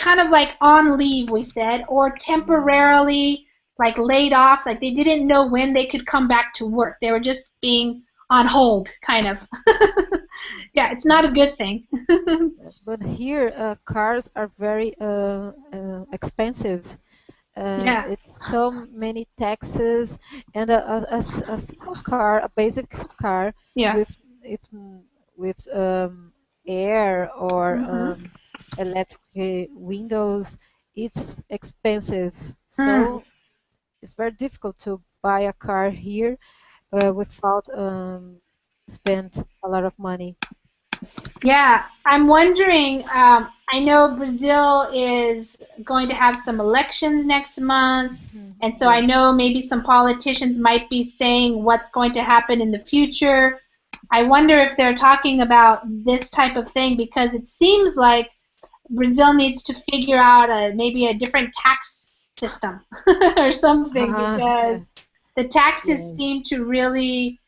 kind of like on leave, we said, or temporarily like laid off, like they didn't know when they could come back to work. They were just being on hold, kind of. Yeah, it's not a good thing. But here, cars are very expensive. Yeah. It's so many taxes, and a simple car, a basic car Yeah. with if, with air or Mm-hmm. electric windows, it's expensive. Mm. So it's very difficult to buy a car here without spend a lot of money. Yeah, I'm wondering. I know Brazil is going to have some elections next month, and so I Yeah. know maybe some politicians might be saying what's going to happen in the future. I wonder if they're talking about this type of thing because it seems like Brazil needs to figure out maybe a different tax system or something Yeah. because the taxes Yeah. seem to really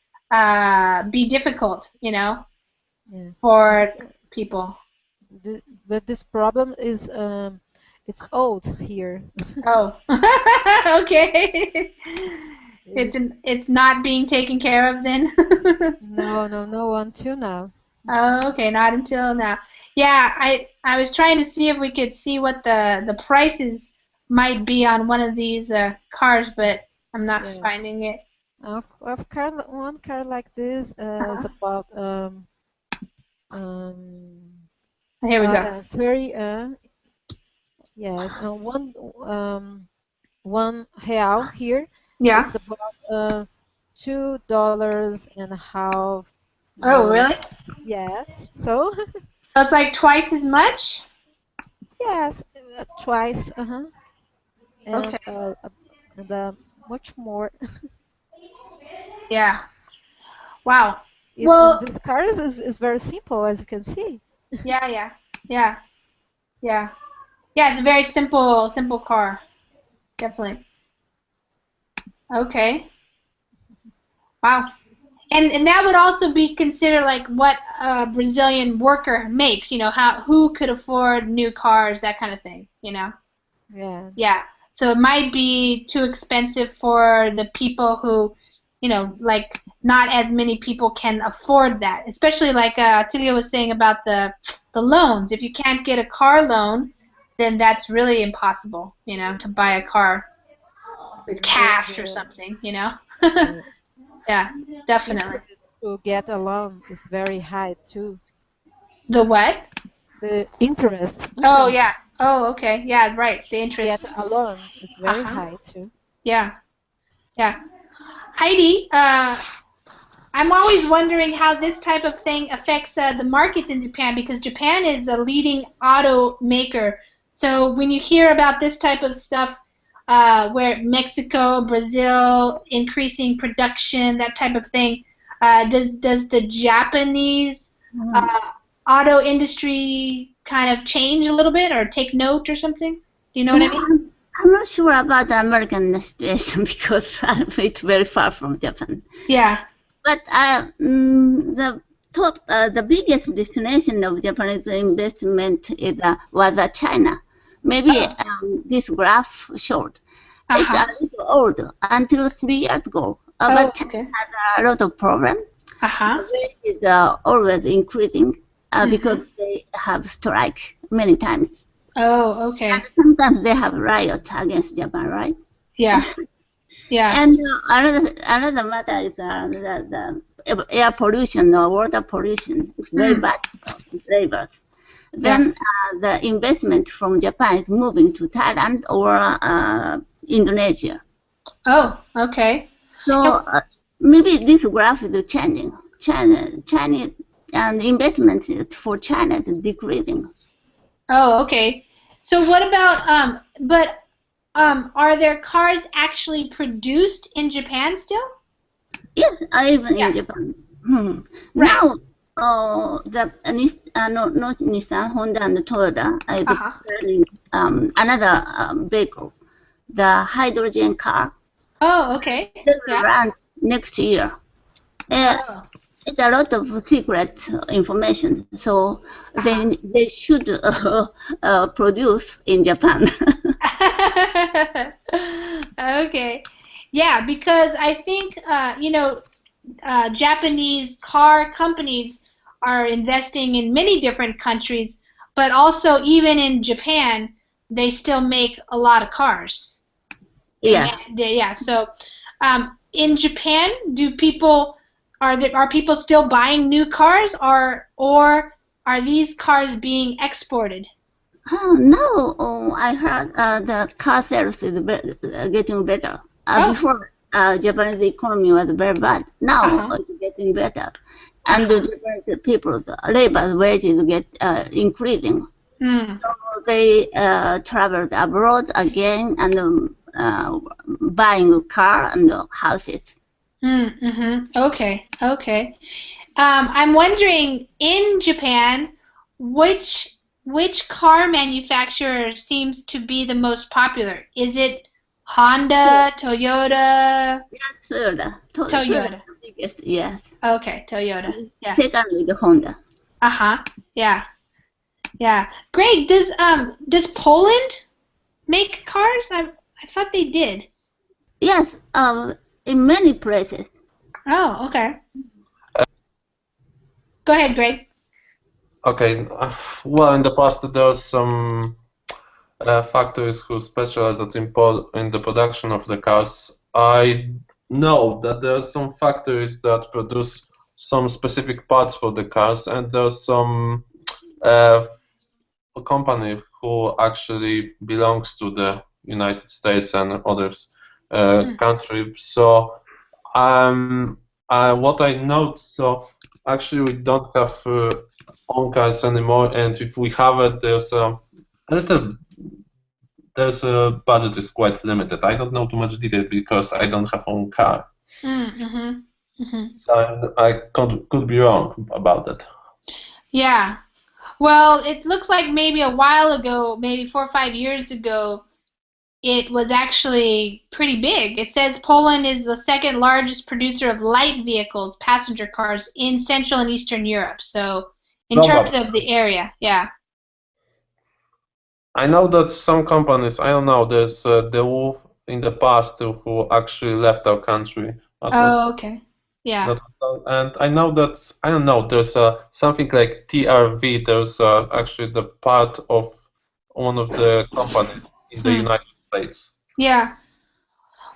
be difficult, Yeah. This, for people. but this problem is it's old here. Oh, okay. It- It's not being taken care of then. no, until now. Oh, okay, not until now. Yeah, I was trying to see if we could see what the prices might be on one of these cars, but I'm not Yeah. finding it. One car like this is Uh-huh. about um, Here we go. 30 yes, one real here. Yeah. It's about $2.50. Oh, Uh, really? yes, so So it's like twice as much? yes, twice, Okay. and much more. Yeah. Wow. And Well, this car is very simple, as you can see. yeah, yeah, yeah, yeah. Yeah, it's a very simple car. Definitely. Okay. Wow. And that would also be considered like what a Brazilian worker makes, who could afford new cars, that kind of thing. Yeah. Yeah. So it might be too expensive for the people who, like not as many people can afford that. Especially like Tilia was saying about the loans. If you can't get a car loan, then that's really impossible, to buy a car with The cash or the something. the Yeah, definitely. interest to get a loan is very high too. The what? The interest Oh, interest yeah. Oh, okay. Yeah, right. The to get interest. a loan is very Uh-huh. high too. Yeah, yeah. Heidi, I'm always wondering how this type of thing affects the markets in Japan because Japan is a leading automaker. So when you hear about this type of stuff, where Mexico, Brazil increasing production, that type of thing, does the Japanese auto industry kind of change a little bit or take note or something? Do you know what I Yeah, mean? I'm not sure about the American situation because it's very far from Japan. Yeah. But the biggest destination of Japanese investment was China. Maybe Oh. this graph showed. It's Uh-huh. a little old until 3 years ago. Oh, But China okay. has a lot of problems. Uh-huh. The rate is always increasing because Mm-hmm. they have strike many times. Oh, And okay. sometimes they have riots against Japan, right? Yeah. Yeah. And another matter is the air pollution or water pollution is very Mm. bad with labor. Yeah. Then the investment from Japan is moving to Thailand or Indonesia. Oh, okay. So And, maybe this graph is changing. China and investment for China is decreasing. oh, okay. So what about are there cars actually produced in Japan still? Yes, even Yeah. in Japan. Right. Now, not Nissan, Honda, and Toyota is Uh-huh. planning another vehicle, the hydrogen car. Oh, okay. They will Yeah. run next year. Uh, Oh. it's a lot of secret information, so they should produce in Japan. Okay. Yeah, because I think, Japanese car companies are investing in many different countries, but also even in Japan, they still make a lot of cars. Yeah. So, in Japan, are people still buying new cars, or are these cars being exported? Oh, no, I heard the car sales is getting better. Before, Japanese economy was very bad. Now it's getting better. And the Japanese people's labor wages get increasing. So they traveled abroad again and buying a car and houses. Okay. I'm wondering, in Japan, which car manufacturer seems to be the most popular? Is it Honda, Toyota? Yeah, Toyota. Toyota. The biggest, yes. Okay, Toyota. Yeah. Secondly, the Honda. Yeah. Greg, does Poland make cars? I thought they did. Yes, in many places. Oh, okay. Go ahead, Greg. Okay, well, in the past there are some factories who specialize in the production of the cars. I know that there are some factories that produce some specific parts for the cars, and there's some company who actually belongs to the United States and others countries. So what I note, so actually we don't have own cars anymore, and if we have it, there's a budget is quite limited. I don't know too much detail because I don't have own car. So I could be wrong about that. Yeah. Well, it looks like maybe a while ago, maybe 4 or 5 years ago, it was actually pretty big. It says Poland is the second largest producer of light vehicles, passenger cars, in Central and Eastern Europe. So, in terms of the area, yeah. I know that some companies, I don't know, there's the in the past who actually left our country. Okay. Yeah. And I know that, I don't know, there's something like TRV, there's actually the part of one of the companies in the United States. Yeah.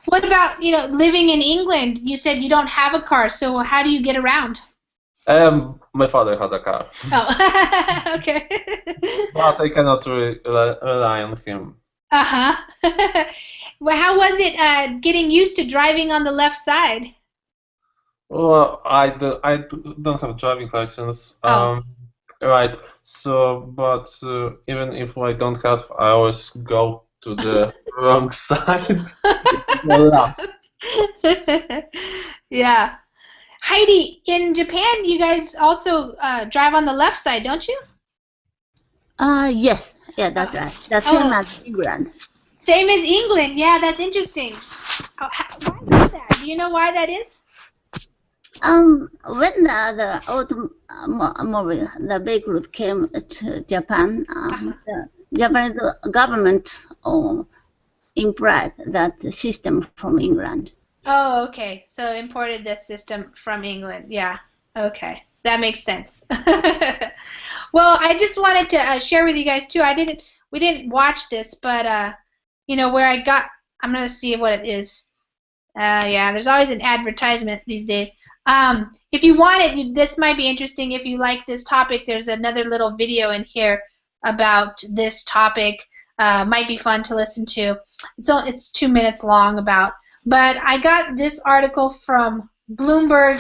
What about, living in England? You said you don't have a car, so how do you get around? My father had a car. Oh, okay. But I cannot rely on him. Well, how was it getting used to driving on the left side? Well, I don't have a driving license. Right. So, but even if I don't have, I always go to the wrong side. Yeah. Heidi, in Japan, you guys also drive on the left side, don't you? Yes. Yeah, that's right. The same as England. Same as England. Yeah, that's interesting. Why is that? Do you know why that is? When the automobile, the vehicles came to Japan, the Japanese government imported that system from England. Oh, okay. So imported this system from England. Yeah. Okay. That makes sense. Well, I just wanted to share with you guys too. We didn't watch this, but where I'm gonna see what it is. Yeah, there's always an advertisement these days. If you want it, this might be interesting. If you like this topic, there's another little video in here about this topic. Might be fun to listen to. It's 2 minutes long but I got this article from Bloomberg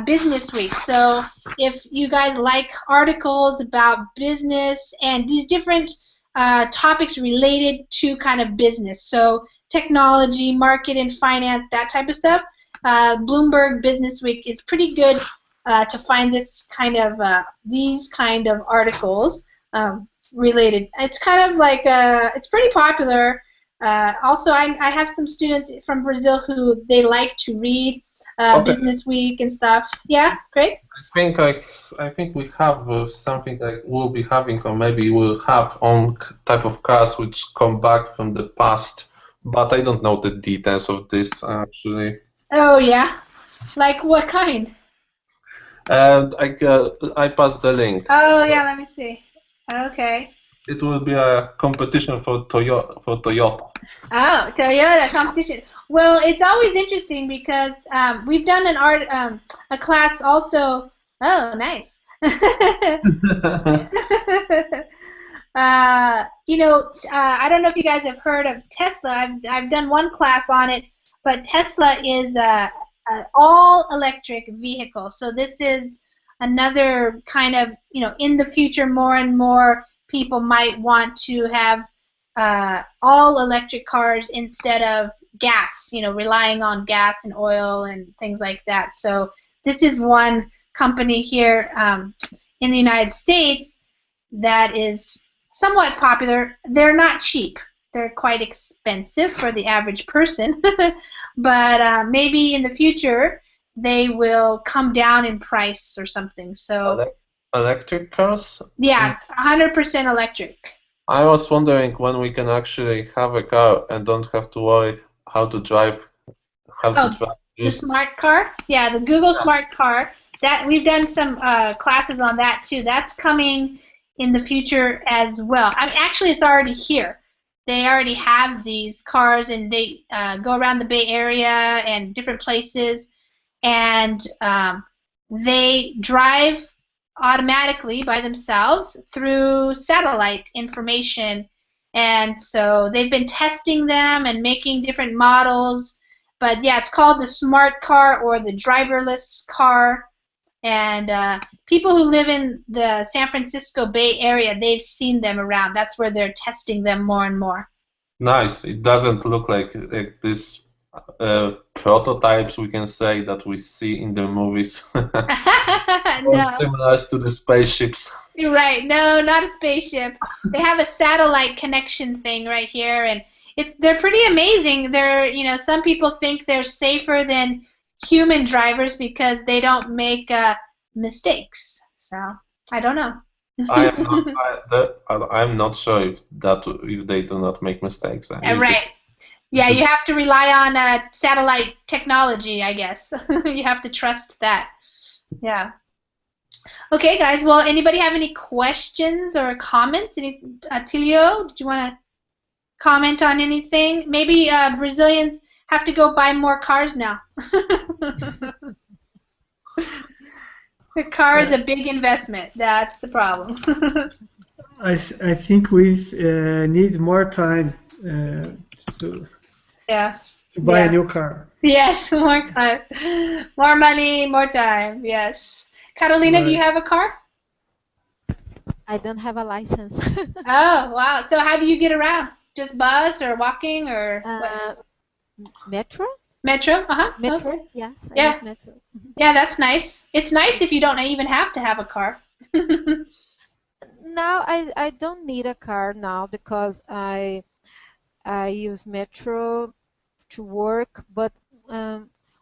Business Week. So if you guys like articles about business and these different topics related to kind of business, so technology, market and finance, that type of stuff, Bloomberg Business Week is pretty good to find these kind of articles related. It's kind of like it's pretty popular. Also, I have some students from Brazil who they like to read. Okay. Business Week and stuff. Yeah, great. I think we have something like we'll be having, or maybe we'll have on type of cars which come back from the past, but I don't know the details of this actually. Oh yeah, like what kind? And I passed the link. Oh yeah, let me see. Okay. It will be a competition for Toyota. Oh, Toyota competition. Well, it's always interesting because we've done a class also. Oh, nice. I don't know if you guys have heard of Tesla. I've done one class on it, but Tesla is a all electric vehicle. So this is another kind of, in the future, more and more people might want to have all electric cars instead of gas, relying on gas and oil and things like that. So this is one company here in the United States that is somewhat popular. They're not cheap. They're quite expensive for the average person, but maybe in the future they will come down in price or something. So Electric cars? yeah, 100% electric. I was wondering when we can actually have a car and don't have to worry how to drive. The smart car? Yeah, the Google Smart Car. That we've done some classes on that too. That's coming in the future as well. Actually, it's already here. They already have these cars, and they go around the Bay Area and different places, and they drive automatically by themselves through satellite information. And so they've been testing them and making different models. But yeah, it's called the smart car or the driverless car. And people who live in the San Francisco Bay Area, they've seen them around. That's where they're testing them more and more. Nice. It doesn't look like this prototypes we can say that we see in the movies. No. Similar to the spaceships. You're right. No, not a spaceship. They have a satellite connection thing right here, and they're pretty amazing. Some people think they're safer than human drivers because they don't make mistakes. So I don't know. I'm not sure if they do not make mistakes. Right. Yeah, you have to rely on satellite technology, I guess. You have to trust that. Yeah. Okay, guys. Well, anybody have any questions or comments? Tilio, did you want to comment on anything? Maybe Brazilians have to go buy more cars now. The car is a big investment. That's the problem. I think we need more time to buy a new car. Yes, more time. More money, more time. Yes. Carolina, do you have a car? I don't have a license. Oh, wow. So how do you get around? Just bus or walking or what? Metro? Metro? Uh-huh. Metro, Okay. yes. I Yeah. use Metro. Yeah, that's nice. It's nice if you don't even have to have a car. Now I don't need a car now because I use Metro to work, but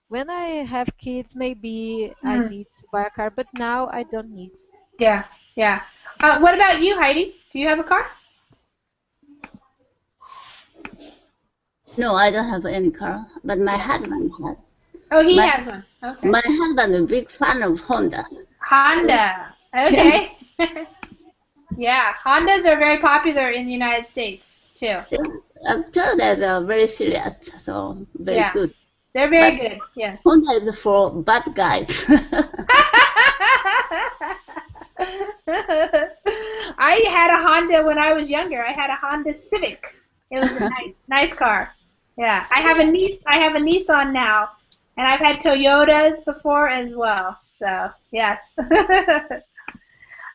when I have kids, maybe I need to buy a car, but now I don't need. Yeah, yeah. What about you, Heidi? Do you have a car? No, I don't have any car, but my husband has. Oh, he has one. Okay. My husband is a big fan of Honda. Honda. Okay. Yeah, Hondas are very popular in the United States too. I'm told that they're very serious, so very good. They're very good. Yeah. Honda is for bad guys. I had a Honda when I was younger. I had a Honda Civic. It was a nice car. Yeah. I have a Nissan now, and I've had Toyotas before as well. So yes.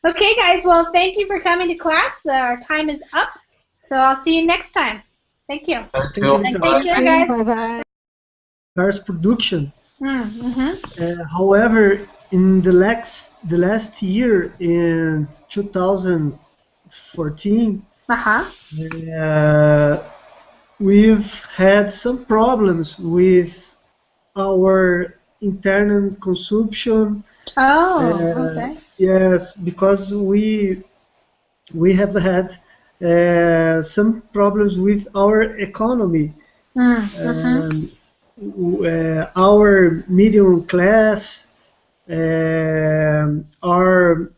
Okay, guys. Well, thank you for coming to class. Our time is up, so I'll see you next time. Thank you. Thank you. Take care, guys. Bye-bye. Cars production. Mm-hmm. However, in the last year, in 2014, we've had some problems with our internal consumption. Okay. Yes, because we have had some problems with our economy. Our medium class are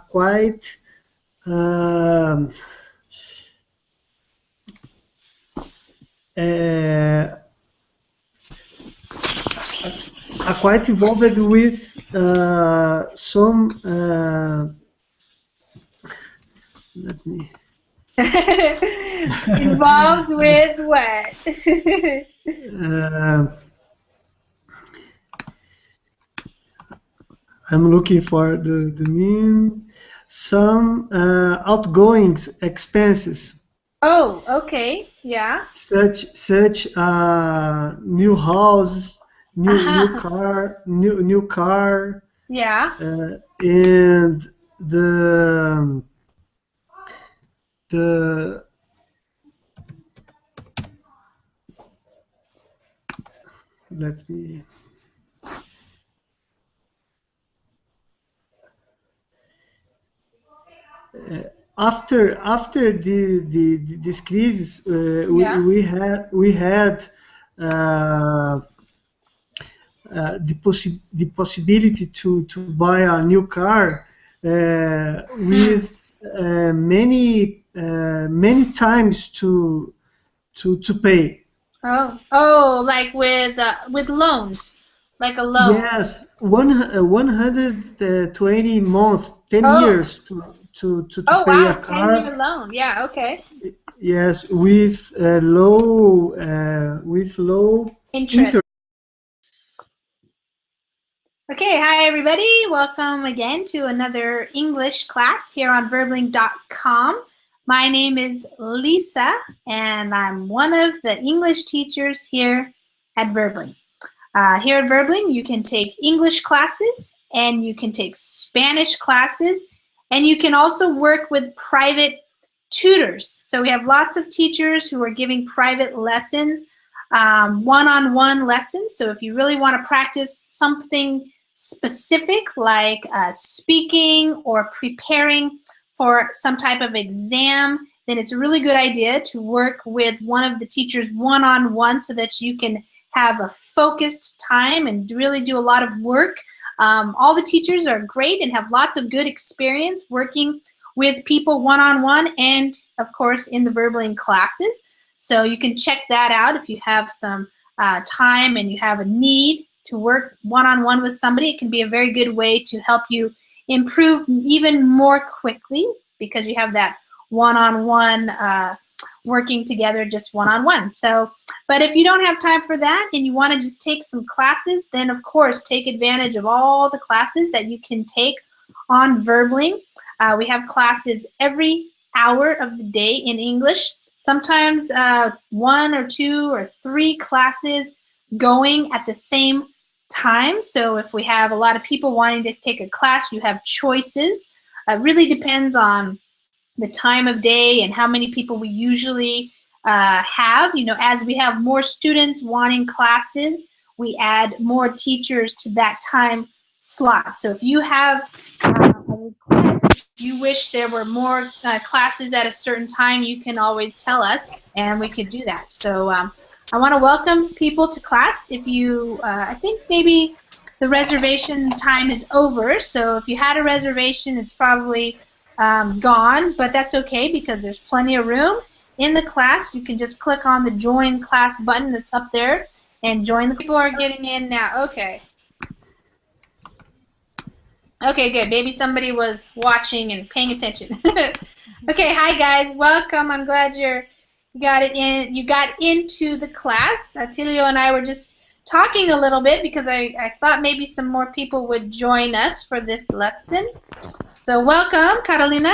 quite quite involved with some let me Involved with what? I'm looking for the mean. Some outgoing expenses. Oh, okay. Yeah. Such new house, new car, new car, Yeah. and the let me. After this crisis, Yeah. we had the possibility to buy a new car with many times to pay. Oh, like with loans, like a loan. Yes, 120 months, 10 Oh. years to Oh pay a wow, car. 10-year loan. Yeah. Okay. Yes, with low Interest. interest. Okay, hi everybody. Welcome again to another English class here on verbling.com. My name is Lisa, and I'm one of the English teachers here at Verbling. Here at Verbling, you can take English classes, and you can take Spanish classes, and you can also work with private tutors. So we have lots of teachers who are giving private lessons, one-on-one lessons. So if you really want to practice something specific like speaking or preparing for some type of exam, then it's a really good idea to work with one of the teachers one-on-one so that you can have a focused time and really do a lot of work. All the teachers are great and have lots of good experience working with people one-on-one and, of course, in the Verbling classes. So you can check that out if you have some time and you have a need to work one-on-one with somebody. It can be a very good way to help you improve even more quickly because you have that one-on-one working together just one-on-one. So, but if you don't have time for that and you want to just take some classes, then of course take advantage of all the classes that you can take on Verbling. We have classes every hour of the day in English. Sometimes 1 or 2 or 3 classes going at the same time. So if we have a lot of people wanting to take a class, you have choices. It really depends on the time of day and how many people we usually have. You know, as we have more students wanting classes, we add more teachers to that time slot. So if you have a request, you wish there were more classes at a certain time, you can always tell us and we could do that. So I want to welcome people to class. If you, I think maybe the reservation time is over, so if you had a reservation, it's probably gone, but that's okay because there's plenty of room in the class. You can just click on the join class button that's up there and join. The people are getting in now. Okay. Okay, good. Maybe somebody was watching and paying attention. Okay, hi guys, welcome. I'm glad you got it in. You got into the class. Atilio and I were just talking a little bit because I thought maybe some more people would join us for this lesson. So welcome, Carolina.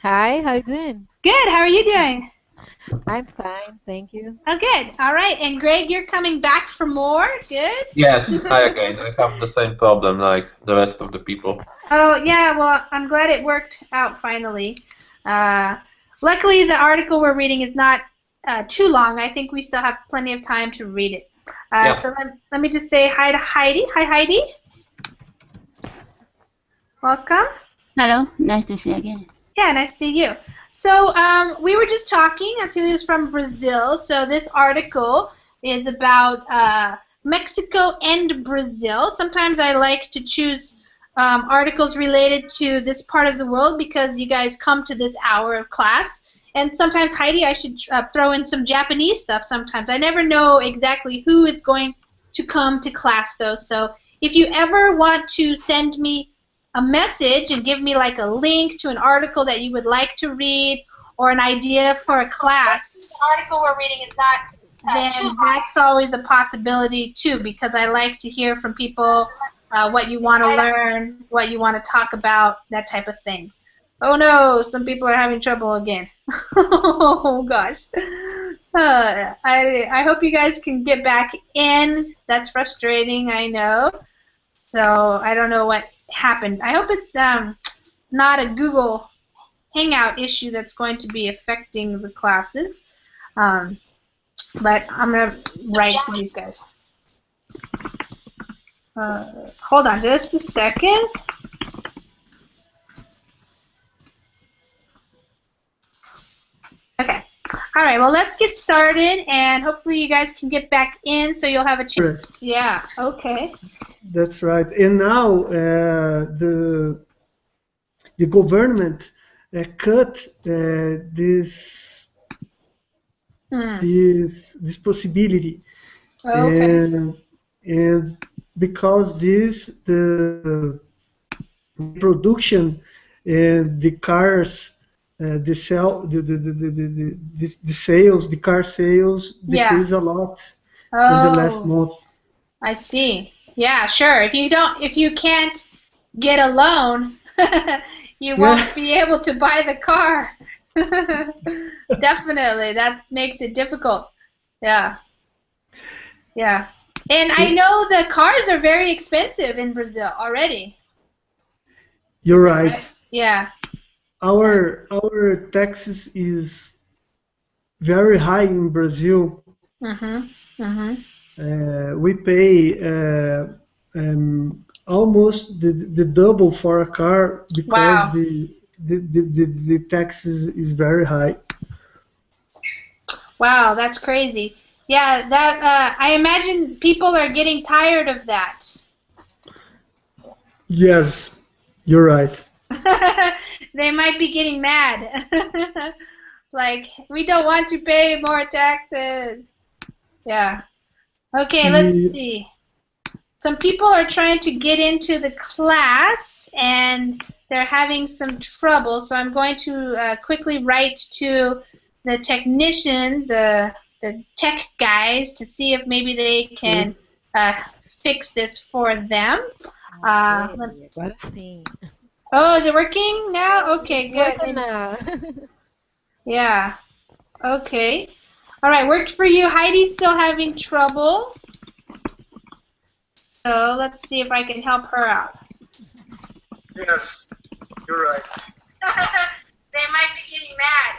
Hi, how you doing? Good. How are you doing? I'm fine, thank you. Oh, good. All right. And Greg, you're coming back for more. Good. Yes, I have the same problem like the rest of the people. Oh, yeah. Well, I'm glad it worked out finally. Luckily, the article we're reading is not too long. I think we still have plenty of time to read it. Yeah. So let me just say hi to Heidi. Hi, Heidi. Welcome. Hello, nice to see you again. Yeah, nice to see you. So we were just talking. Atilio's from Brazil. So this article is about Mexico and Brazil. Sometimes I like to choose articles related to this part of the world because you guys come to this hour of class. And sometimes, Heidi, I should throw in some Japanese stuff sometimes. I never know exactly who is going to come to class, though. So if you ever want to send me a message and give me like a link to an article that you would like to read or an idea for a class, the article we're reading is not, then that's always a possibility too, because I like to hear from people what you want to learn, what you want to talk about, that type of thing. Oh no, some people are having trouble again. Oh gosh. I hope you guys can get back in. That's frustrating, I know. So I don't know what happened. I hope it's not a Google Hangout issue that's going to be affecting the classes. But I'm going to write to these guys. Hold on just a second. Okay. All right, well, let's get started, and hopefully you guys can get back in so you'll have a chance. Right. Yeah, okay. That's right. And now the government cut this this possibility, Okay. and because the production and the cars, the sales, the car sales decreased a lot in the last month. I see. Yeah, sure. If you can't get a loan, you won't be able to buy the car. Definitely, that makes it difficult. Yeah. Yeah. And I know the cars are very expensive in Brazil already. You're right. Yeah. Our taxes is very high in Brazil. We pay almost the double for a car because the taxes is very high. Wow, that's crazy. Yeah, that I imagine people are getting tired of that. Yes, you're right. They might be getting mad. Like, we don't want to pay more taxes. Yeah. Okay, let's see. Some people are trying to get into the class and they're having some trouble, so I'm going to quickly write to the technician, the tech guys, to see if maybe they can fix this for them. Agora sim. Oh, is it working now? Okay, good. Working now. Yeah. Okay. All right, worked for you. Heidi's still having trouble. So let's see if I can help her out. Yes, you're right. They might be getting mad.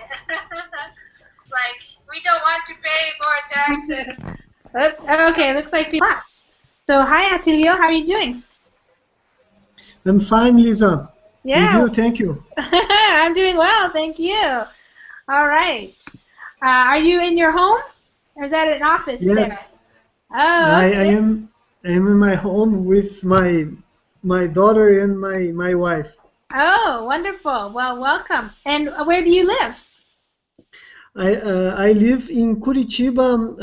Like, we don't want to pay more taxes. Okay, looks like people lost. So, hi, Atilio. How are you doing? I'm fine, Lisa. Yeah. And you, thank you. I'm doing well, thank you. All right. Are you in your home? Or is that an office there? Yes. Oh, okay. I am in my home with my daughter and my wife. Oh, wonderful. Well, welcome. And where do you live? I live in Curitiba,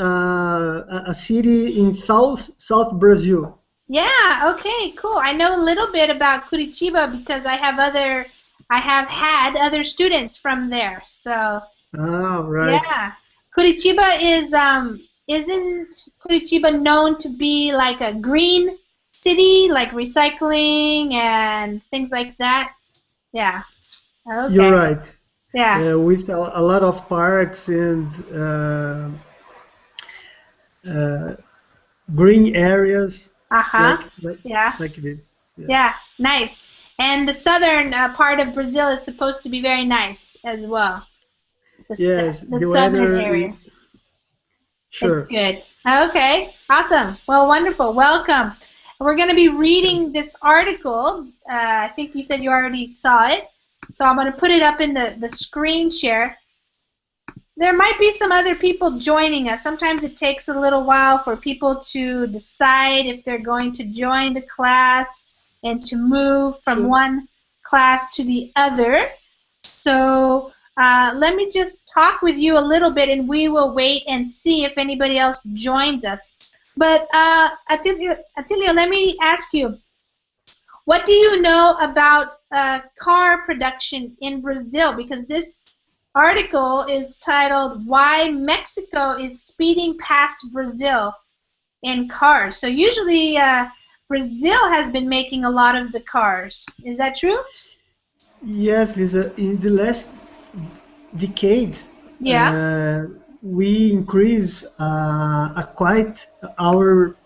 a city in South Brazil. Yeah, okay, cool. I know a little bit about Curitiba because I have had other students from there. So Right. yeah. Curitiba isn't Curitiba known to be like a green city, like recycling and things like that? Yeah. Okay. You're right. Yeah. With a lot of parks and green areas. Yeah. Like this. Yes. Yeah, nice. And the southern part of Brazil is supposed to be very nice as well. Yes, The the southern weather area. Sure. It's good. Okay, awesome. Well, wonderful. Welcome. We're going to be reading this article. I think you said you already saw it. So I'm going to put it up in the screen share. There might be some other people joining us. Sometimes it takes a little while for people to decide if they're going to join the class and to move from one class to the other. So let me just talk with you a little bit, and we will wait and see if anybody else joins us. But Atilio, let me ask you, what do you know about car production in Brazil? Because this article is titled "Why Mexico is Speeding Past Brazil in Cars." So usually Brazil has been making a lot of the cars. Is that true? Yes, Lisa. In the last decade, Yeah. we increase quite our